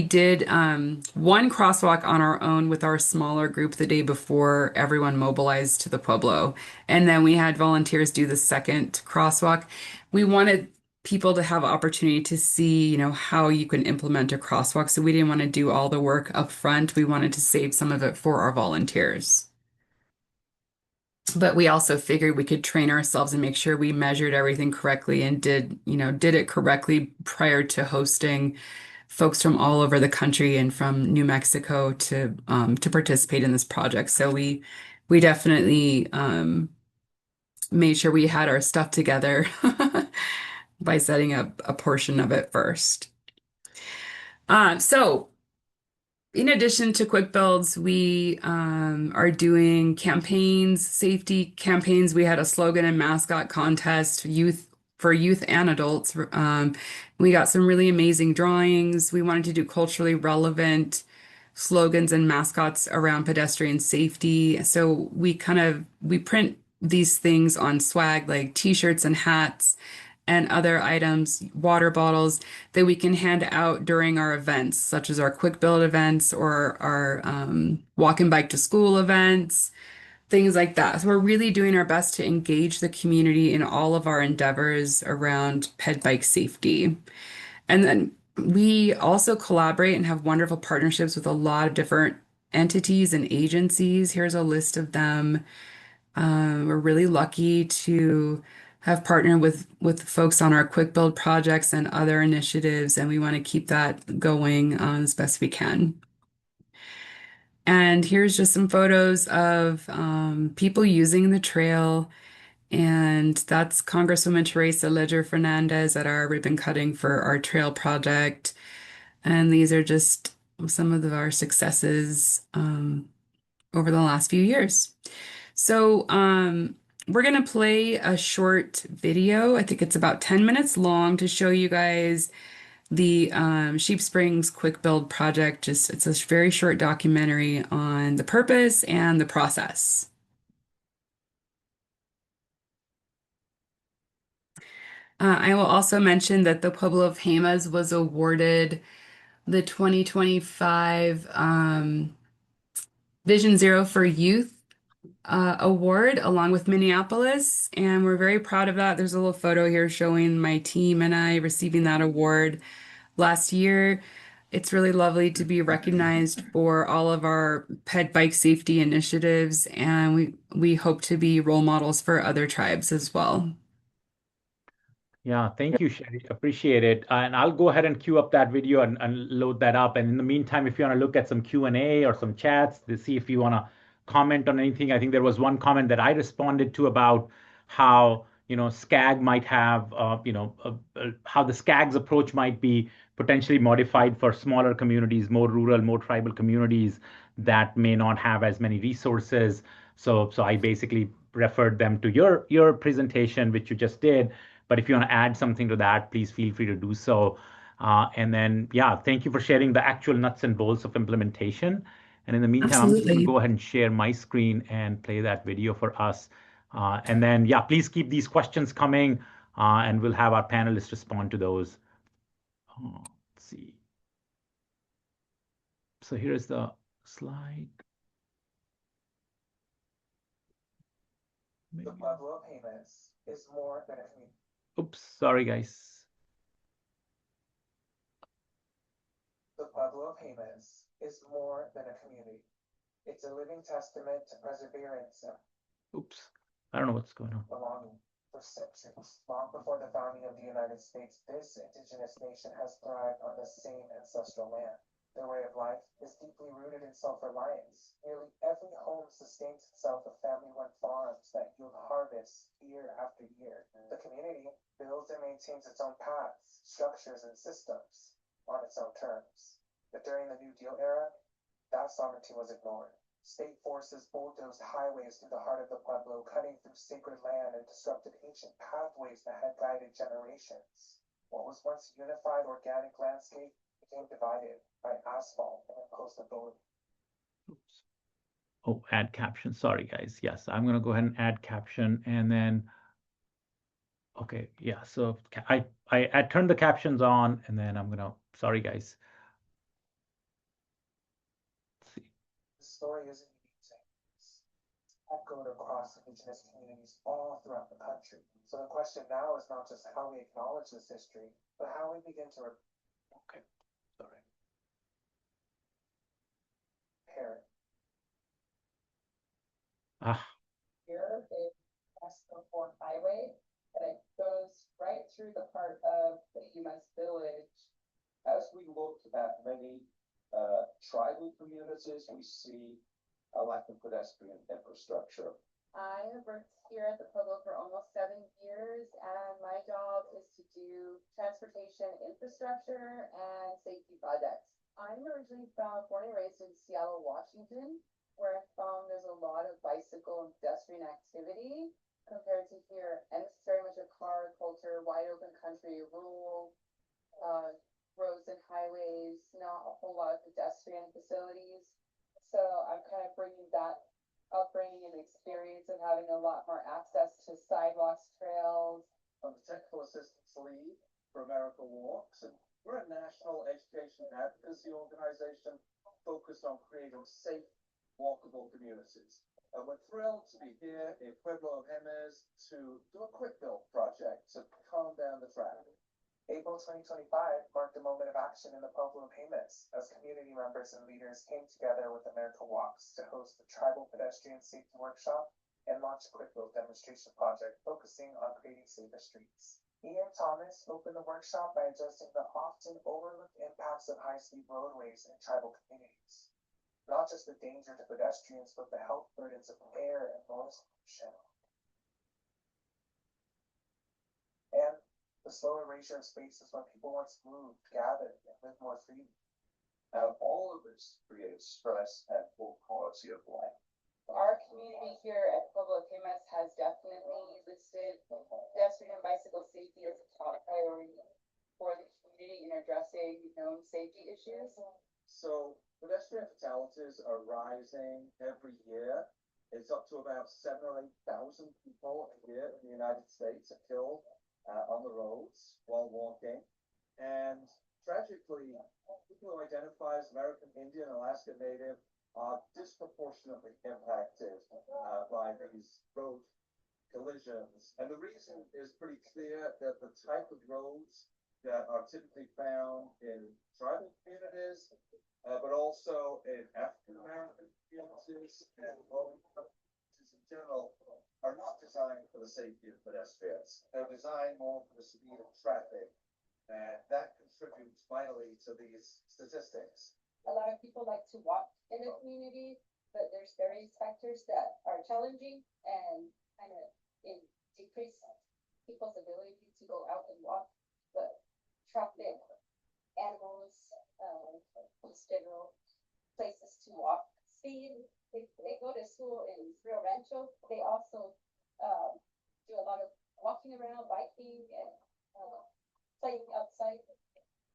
S4: crosswalk on our own with our smaller group the day before everyone mobilized to the Pueblo. And then we had volunteers do the second crosswalk. We wanted people to have opportunity to see, how you can implement a crosswalk. So we didn't want to do all the work up front. We wanted to save some of it for our volunteers. But we also figured we could train ourselves and make sure we measured everything correctly and did it correctly prior to hosting folks from all over the country and from New Mexico to participate in this project. So we definitely made sure we had our stuff together by setting up a portion of it first. So in addition to quick builds, we are doing campaigns, safety campaigns. We had a slogan and mascot contest, for youth and adults. We got some really amazing drawings. We wanted to do culturally relevant slogans and mascots around pedestrian safety. So we print these things on swag, like t-shirts and hats and other items, water bottles, that we can hand out during our events, such as our quick build events or our walk and bike to school events, things like that. So we're really doing our best to engage the community in all of our endeavors around ped bike safety. And then we also collaborate and have wonderful partnerships with a lot of different entities and agencies. Here's a list of them. We're really lucky to have partnered with folks on our quick build projects and other initiatives, and we want to keep that going as best we can. And here's just some photos of people using the trail, and that's Congresswoman Teresa Ledger Fernandez at our ribbon cutting for our trail project. And these are just some of our successes over the last few years. So we're going to play a short video. I think it's about 10 minutes long to show you guys the Sheep Springs Quick Build project. It's a very short documentary on the purpose and the process. I will also mention that the Pueblo of Jemez was awarded the 2025 Vision Zero for Youth award along with Minneapolis, and we're very proud of that. There's a little photo here showing my team and I receiving that award last year. It's really lovely to be recognized for all of our ped bike safety initiatives, and we hope to be role models for other tribes as well.
S1: Yeah, thank you, Sherry. Appreciate it. And I'll go ahead and queue up that video and load that up. And in the meantime, if you want to look at some Q&A or some chats to see if you want to comment on anything, I think there was one comment that I responded to about how, SCAG might have, how the SCAG's approach might be potentially modified for smaller communities, more rural, more tribal communities that may not have as many resources. So I basically referred them to your presentation, which you just did. But if you want to add something to that, please feel free to do so. And then, yeah, thank you for sharing the actual nuts and bolts of implementation. And in the meantime, I'm just going to
S4: Absolutely.
S1: go ahead and share my screen and play that video for us. And then, yeah, please keep these questions coming, and we'll have our panelists respond to those. Let's see. So here's the slide. Maybe.
S5: The Pueblo of Jemez is more than a community.
S1: Oops, sorry, guys.
S5: The Pueblo of Jemez is more than a community. It's a living testament to perseverance and
S1: Oops, I don't know what's going on.
S5: belonging. For centuries, long before the founding of the United States, this indigenous nation has thrived on the same ancestral land. Their way of life is deeply rooted in self-reliance. Nearly every home sustains itself with family-run farms that yield harvests year after year. The community builds and maintains its own paths, structures, and systems on its own terms. But during the New Deal era, that sovereignty was ignored. State forces bulldozed highways through the heart of the Pueblo, cutting through sacred land and disrupted ancient pathways that had guided generations. What was once a unified organic landscape became divided by asphalt and imposed authority.
S1: Oops. Oh, add caption. Sorry, guys. Yes, I'm going to go ahead and add caption and then, okay, yeah. So I turned the captions on and then I'm going to, sorry, guys. Let's see.
S5: The story isn't unique to us. Echoed across indigenous communities all throughout the country. So the question now is not just how we acknowledge this history, but how we begin to
S1: Okay, sorry.
S5: repair it.
S1: Ah,
S6: Here is Western Fourth Highway, and it goes right through the heart of the Emas village.
S7: As we look at many tribal communities, we see a lack of pedestrian infrastructure.
S6: I have worked here at the Pueblo for almost 7 years, and my job is to do transportation infrastructure and safety projects. I'm originally born and raised in Seattle, Washington, where I found there's a lot of bicycle and pedestrian activity compared to here. And it's very much a car culture, wide open country, rural roads and highways, not a whole lot of pedestrian facilities. So I'm kind of bringing that upbringing and experience of having a lot more access to sidewalks, trails.
S7: I'm the technical assistance lead for America Walks, and we're a national education advocacy organization focused on creating safe, walkable communities. And we're thrilled to be here in Pueblo of Jemez to do a quick build project to calm down the traffic.
S5: April 2025 marked a moment of action in the Pueblo of Jemez as community members and leaders came together with America Walks to host the Tribal Pedestrian Safety Workshop and launch a quick build demonstration project focusing on creating safer streets. Ian Thomas opened the workshop by addressing the often overlooked impacts of high-speed roadways in tribal communities. Not just the danger to pedestrians, but the health burdens of air and noise pollution. And the slow erasure of spaces where people once moved, gathered, and lived more freely.
S7: And all of this creates stress and poor quality of life.
S6: Our community here at Pueblo of Jemez has definitely listed pedestrian and bicycle safety as a top priority for the community in addressing known safety issues.
S7: So pedestrian fatalities are rising every year. It's up to about 7,000 or 8,000 people a year in the United States are killed on the roads while walking. And tragically, people who identify as American Indian, Alaska Native are disproportionately impacted by these road collisions. And the reason is pretty clear that the type of roads that are typically found in tribal communities, but also in African American communities and in general, are not designed for the safety of pedestrians. They're designed more for the speed of traffic, and that contributes vitally to these statistics.
S6: A lot of people like to walk in the community, but there's various factors that are challenging and kind of decrease people's ability to go out and walk. But traffic, animals, just general places to walk. Speed, they go to school in Rio Rancho. They also do a lot of walking around, biking, and playing outside,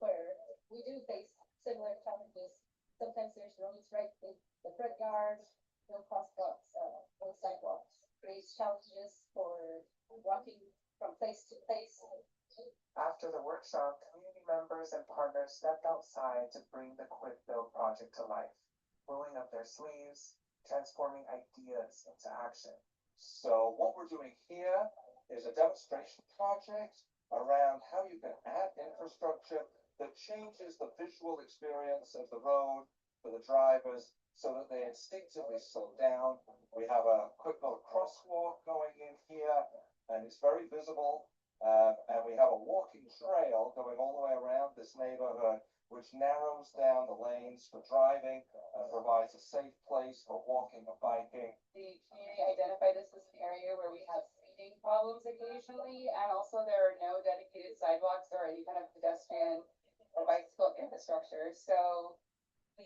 S6: where we do face similar challenges. Sometimes there's roads right in the front yard, no crosswalks, no sidewalks. Creates challenges for walking from place to place. After the workshop, community members and partners stepped outside to bring the Quick Build project to life, rolling up their sleeves, transforming ideas into action.
S7: So what we're doing here is a demonstration project around how you can add infrastructure that changes the visual experience of the road for the drivers so that they instinctively slow down. We have a quick little crosswalk going in here, and it's very visible. And we have a walking trail going all the way around this neighborhood, which narrows down the lanes for driving and provides a safe place for walking and biking.
S6: The community identified this as an area where we have speeding problems occasionally, and also there are no dedicated sidewalks or any kind of pedestrian or bicycle infrastructure. So we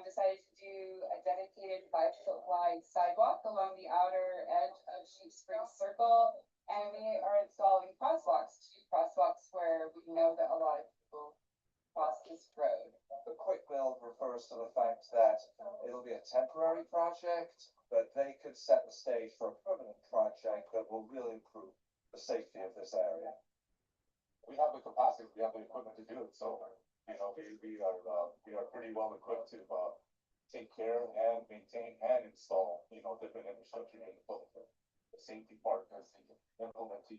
S6: decided to do a dedicated 5-foot wide sidewalk along the outer edge of Sheep Springs Circle. And we are installing crosswalks, 2 crosswalks where we know that a lot of people cross this road.
S7: The Quick Build refers to the fact that it'll be a temporary project, but they could set the stage for a permanent project that will really improve the safety of this area.
S8: We have the capacity, we have the equipment to do it, so we are pretty well equipped to take care and maintain and install different infrastructure in the safety part as implementing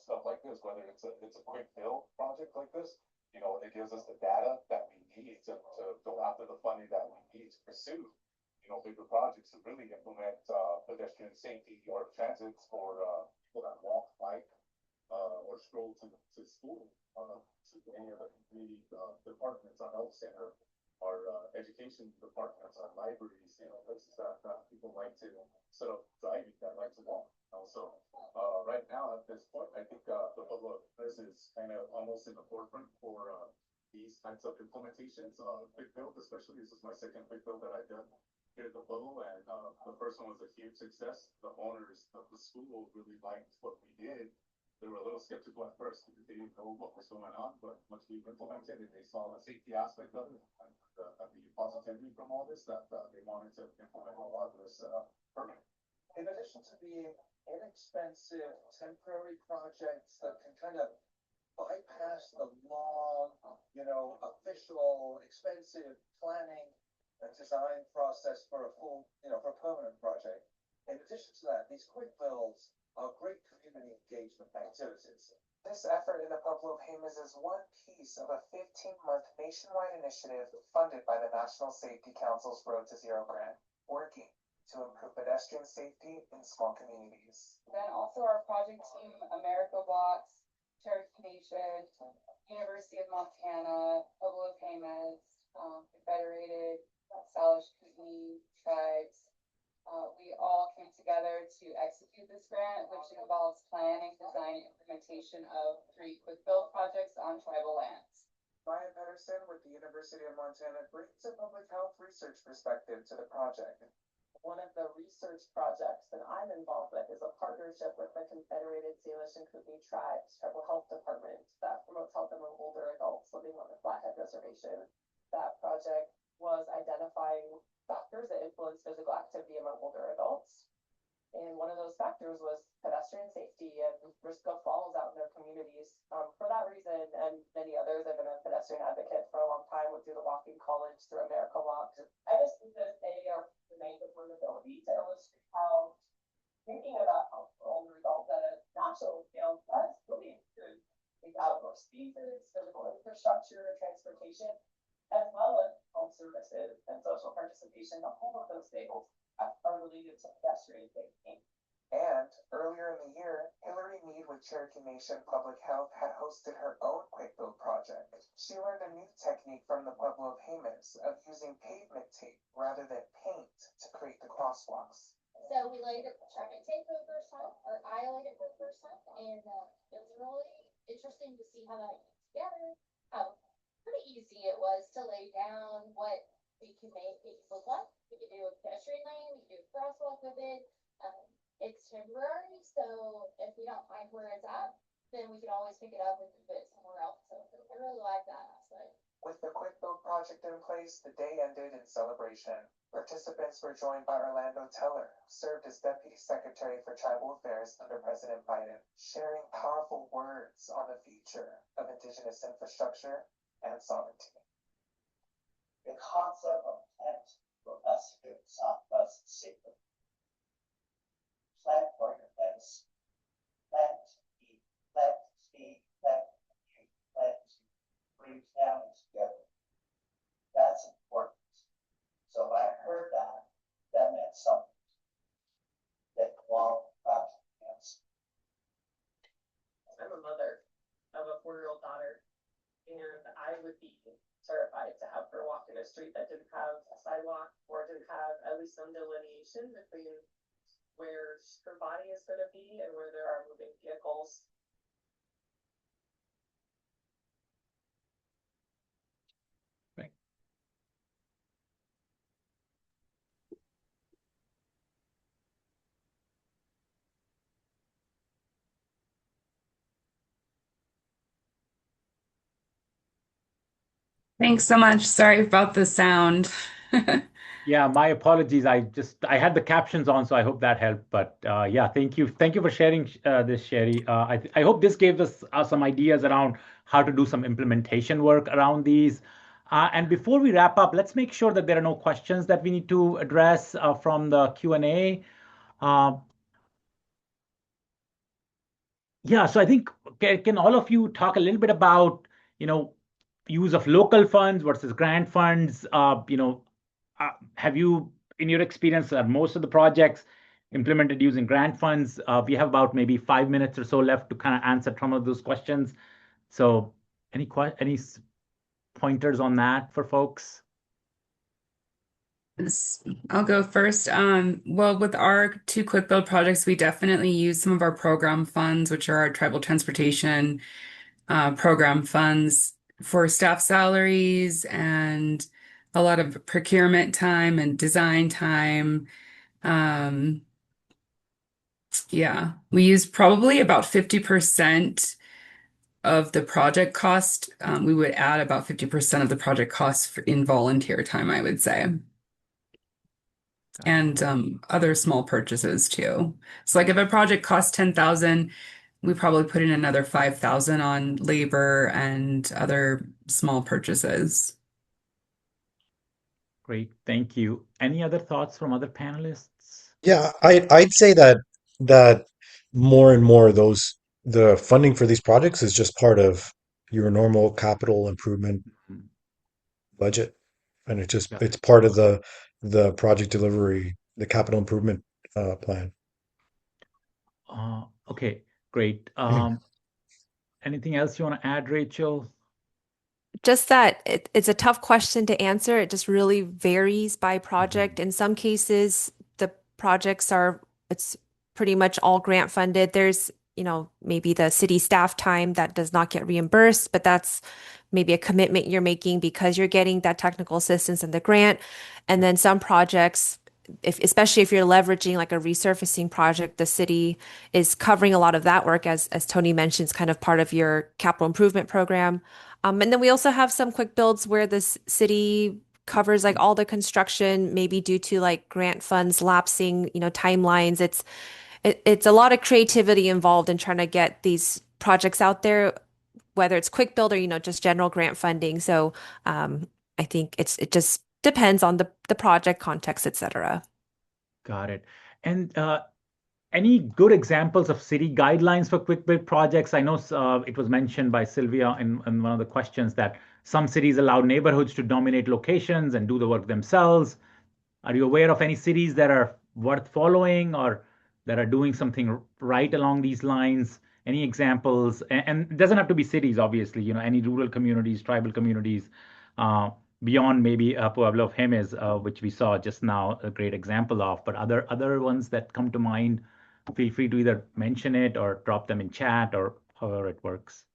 S8: stuff like this, whether it's a quick build project like this, it gives us the data that we need to go after the funding that we need to pursue, bigger projects to really implement pedestrian safety or transits for people that walk, bike, or stroll to school, to any of the community departments, our health center, our education departments, our libraries, places that people like to set up driving, that like to walk. Also, right now at this point, I think this is kind of almost in the forefront for these types of implementations. Quick Build, especially, this is my second Quick Build that I've done here at the Pueblo, and the first one was a huge success. The owners of the school really liked what we did. They were a little skeptical at first because they didn't know what was going on, but once we implemented it, they saw the safety aspect of it and the positivity from all this, that they wanted to implement a lot of this permit.
S7: In addition to being inexpensive temporary projects that can kind of bypass the long, official, expensive planning and design process for a full, for a permanent project. In addition to that, these quick builds are great community engagement activities. This effort in the Pueblo of Jemez is one piece of a 15-month nationwide initiative funded by the National Safety Council's Road to Zero grant, working to improve pedestrian safety in small communities. Then also our project team, America Box, Cherokee Nation, University of Montana, Pueblo of Jemez, Confederated, Salish Kootenai tribes. We all came together to execute this grant, which involves planning, design, and implementation of 3 quick build projects on tribal lands. Maya Pedersen with the University of Montana brings a public health research perspective to the project. One of the research projects that I'm involved with is a partnership with the Confederated Salish and Kootenai Tribes Tribal Health Department that promotes health among older adults living on the Flathead Reservation. That project was identifying factors that influence physical activity among older adults. And one of those factors was pedestrian safety and risk of falls out in their communities. For that reason, and many others, I've been a pedestrian advocate for a long time, went through the walking college through America Walk. I just think that they are the main vulnerability to illustrate how thinking about health for older adults at a national scale does really include the outdoor spaces, physical infrastructure, transportation, as well as home services and social participation. All of those things are related to pedestrian safety.
S5: And earlier in the year, Hillary Meade with Cherokee Nation Public Health had hosted her own quick build project. She learned a new technique from the Pueblo of Jemez of using pavement tape rather than paint to create the crosswalks.
S6: So we laid it traffic tape for the first time, or I laid it for the first time, and it was really interesting to see how that came together. How pretty easy it was to lay down what we could make it look like. We could do a pedestrian lane, we could do a crosswalk with it. It's temporary, so if we don't find where it's at, then we can always pick it up and move it somewhere else. So I really like that aspect.
S5: With the quick build project in place, the day ended in celebration. Participants were joined by Orlando Teller, who served as Deputy Secretary for Tribal Affairs under President Biden, sharing powerful words on the future of Indigenous infrastructure and sovereignty.
S9: The concept of plant for us here in Southwest Secret. Plant for your best. Plant to eat, plant to speak, plant to eat, plant to bring families together. That's important. So when I heard that, that meant something. That belonged back to the hands.
S10: I'm a mother of a 4-year-old daughter, and I would be terrified to have her walk in a street that didn't have a sidewalk or didn't have at least some delineation between where her body is going to be and where there are moving vehicles.
S1: Right.
S4: Thanks so much. Sorry about the sound.
S1: Yeah, my apologies. I had the captions on, so I hope that helped. But yeah, thank you for sharing this, Sherry. I hope this gave us some ideas around how to do some implementation work around these. And before we wrap up, let's make sure that there are no questions that we need to address from the Q&A. Yeah, so I think can all of you talk a little bit about, use of local funds versus grant funds? Have you, in your experience, most of the projects implemented using grant funds? We have about maybe 5 minutes or so left to kind of answer some of those questions. So any pointers on that for folks?
S4: I'll go first. Well, with our two quick build projects, we definitely use some of our program funds, which are our tribal transportation program funds for staff salaries and a lot of procurement time and design time. Yeah, we use probably about 50% of the project cost. We would add about 50% of the project cost in volunteer time, I would say. And other small purchases too. So like if a project costs 10,000, we probably put in another 5,000 on labor and other small purchases.
S1: Great, thank you. Any other thoughts from other panelists?
S2: Yeah, I'd say that more and more the funding for these projects is just part of your normal capital improvement
S1: Mhm.
S2: budget, and
S1: Yeah.
S2: it's part of the project delivery, the capital improvement plan.
S1: Okay, great. Anything else you want to add, Rachel?
S3: Just that it's a tough question to answer. It just really varies by project.
S1: Mhm.
S3: In some cases, the projects it's pretty much all grant funded. There's, maybe the city staff time that does not get reimbursed, but that's maybe a commitment you're making because you're getting that technical assistance in the grant. And then some projects, especially if you're leveraging like a resurfacing project, the city is covering a lot of that work, as Tony mentions, kind of part of your capital improvement program. And then we also have some quick builds where the city covers like all the construction, maybe due to like grant funds lapsing, timelines. It's a lot of creativity involved in trying to get these projects out there, whether it's quick build or, just general grant funding. So I think it just depends on the project context, et cetera.
S1: Got it. And any good examples of city guidelines for quick build projects? I know it was mentioned by Sylvia in one of the questions that some cities allow neighborhoods to dominate locations and do the work themselves. Are you aware of any cities that are worth following, or that are doing something right along these lines? Any examples? And it doesn't have to be cities, obviously. Any rural communities, tribal communities, uh, beyond maybe Pueblo of Jemez, which we saw just now, a great example of. But other ones that come to mind, feel free to either mention it or drop them in chat or however it works.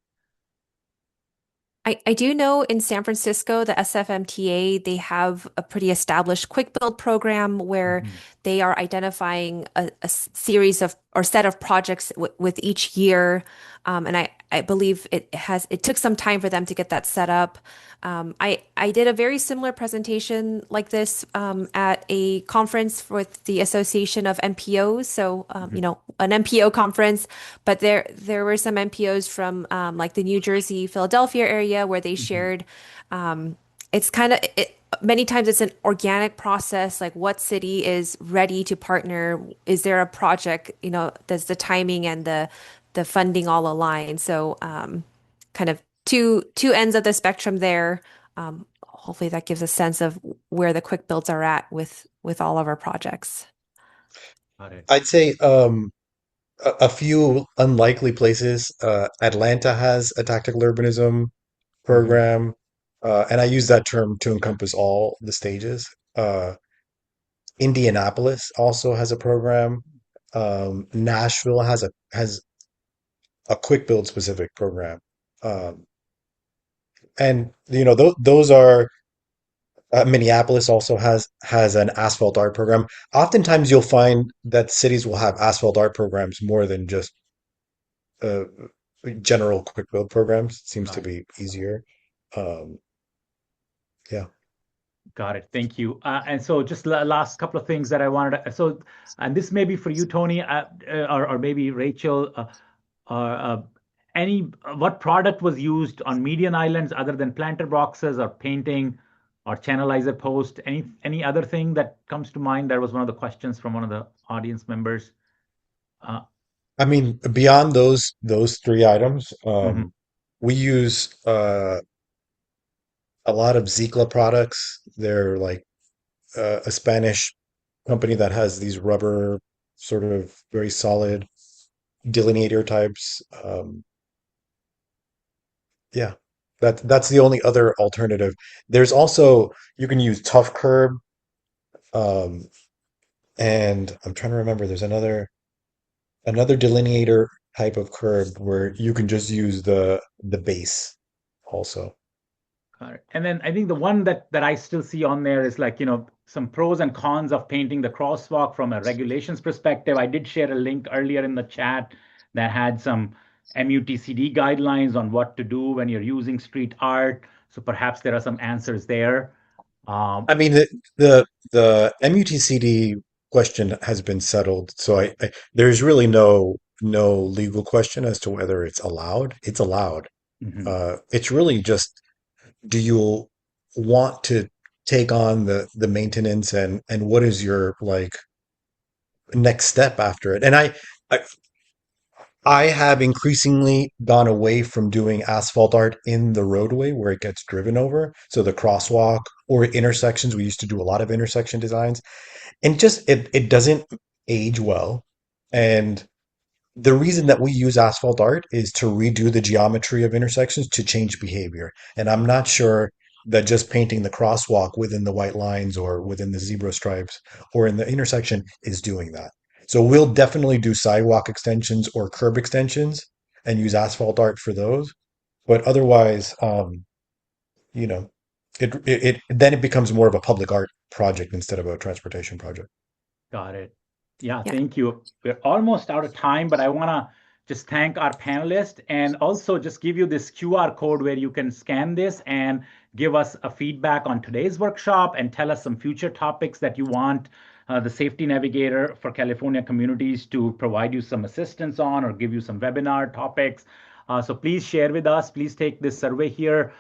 S3: I do know in San Francisco, the SFMTA, they have a pretty established quick build program where
S1: Mhm.
S3: they are identifying a series of or set of projects with each year. And I believe it took some time for them to get that set up. I did a very similar presentation like this at a conference with the Association of MPOs. So, an MPO conference, but there were some MPOs from like the New Jersey, Philadelphia area where they shared. It's kind of many times it's an organic process. Like what city is ready to partner? Is there a project? Does the timing and the funding all align? So, kind of two ends of the spectrum there. Hopefully that gives a sense of where the quick builds are at with all of our projects.
S1: Got it.
S2: I'd say a few unlikely places. Atlanta has a tactical urbanism
S1: Mhm.
S2: program, and I use that term to encompass all the stages. Indianapolis also has a program. Nashville has a quick build specific program, um, and those are Minneapolis also has an asphalt art program. Oftentimes, you'll find that cities will have asphalt art programs more than just uh, general quick build programs. Seems to
S1: Got it.
S2: be easier. Um, yeah.
S1: Got it. Thank you. And so just last couple of things that I wanted to, and this may be for you, Tony, or maybe Rachel, uh, what product was used on median islands other than planter boxes or painting or channelizer post? Any other thing that comes to mind? That was one of the questions from one of the audience members. Uh,
S2: I mean, beyond those three items,
S1: mhm.
S2: we use a lot of Zikla products. They're like a Spanish company that has these rubber, sort of very solid delineator types. Yeah, that's the only other alternative. There's also you can use Tough Curb, um, and I'm trying to remember. There's another delineator type of curb where you can just use the base also.
S1: Got it. And then I think the one that I still see on there is like, some pros and cons of painting the crosswalk from a regulations perspective. I did share a link earlier in the chat that had some MUTCD guidelines on what to do when you're using street art. So perhaps there are some answers there. Um,
S2: I mean, the MUTCD question has been settled, so there's really no legal question as to whether it's allowed. It's allowed.
S1: mhm.
S2: It's really just, do you want to take on the maintenance, and what is your like next step after it? And I I have increasingly gone away from doing asphalt art in the roadway where it gets driven over. So the crosswalk or intersections, we used to do a lot of intersection designs, and just it doesn't age well. And the reason that we use asphalt art is to redo the geometry of intersections to change behavior. And I'm not sure that just painting the crosswalk within the white lines or within the zebra stripes or in the intersection is doing that. So we'll definitely do sidewalk extensions or curb extensions and use asphalt art for those. But otherwise, you know, it then it becomes more of a public art project instead of a transportation project.
S1: Got it. Yeah,
S3: Yeah.
S1: thank you. We're almost out of time, but I want to just thank our panelists and also just give you this QR code where you can scan this and give us a feedback on today's workshop and tell us some future topics that you want the Safety Navigator for California communities to provide you some assistance on or give you some webinar topics. So please share with us. Please take this survey here.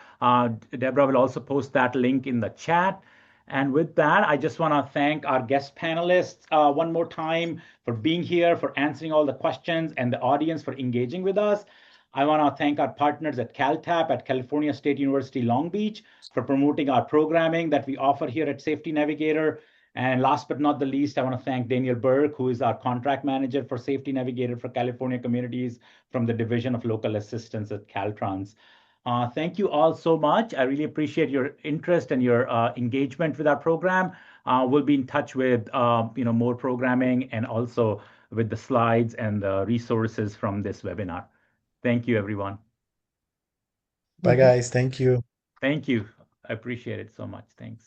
S1: Deborah will also post that link in the chat. And with that, I just want to thank our guest panelists one more time for being here, for answering all the questions, and the audience for engaging with us. I want to thank our partners at CalTAP at California State University Long Beach for promoting our programming that we offer here at Safety Navigator. And last but not the least, I want to thank Daniel Burke, who is our contract manager for Safety Navigator for California Communities from the Division of Local Assistance at Caltrans. Thank you all so much. I really appreciate your interest and your engagement with our program. We'll be in touch with more programming and also with the slides and the resources from this webinar. Thank you, everyone.
S2: Bye, guys. Thank you.
S1: Thank you. I appreciate it so much. Thanks.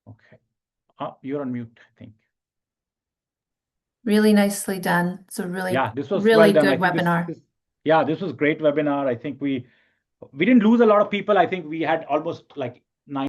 S1: Okay. You're on mute, I think.
S11: Really nicely done. It's a
S1: Yeah, this was
S11: really
S1: well done. I
S11: good
S1: think
S11: webinar.
S1: this was great webinar. I think we didn't lose a lot of people. I think we had almost like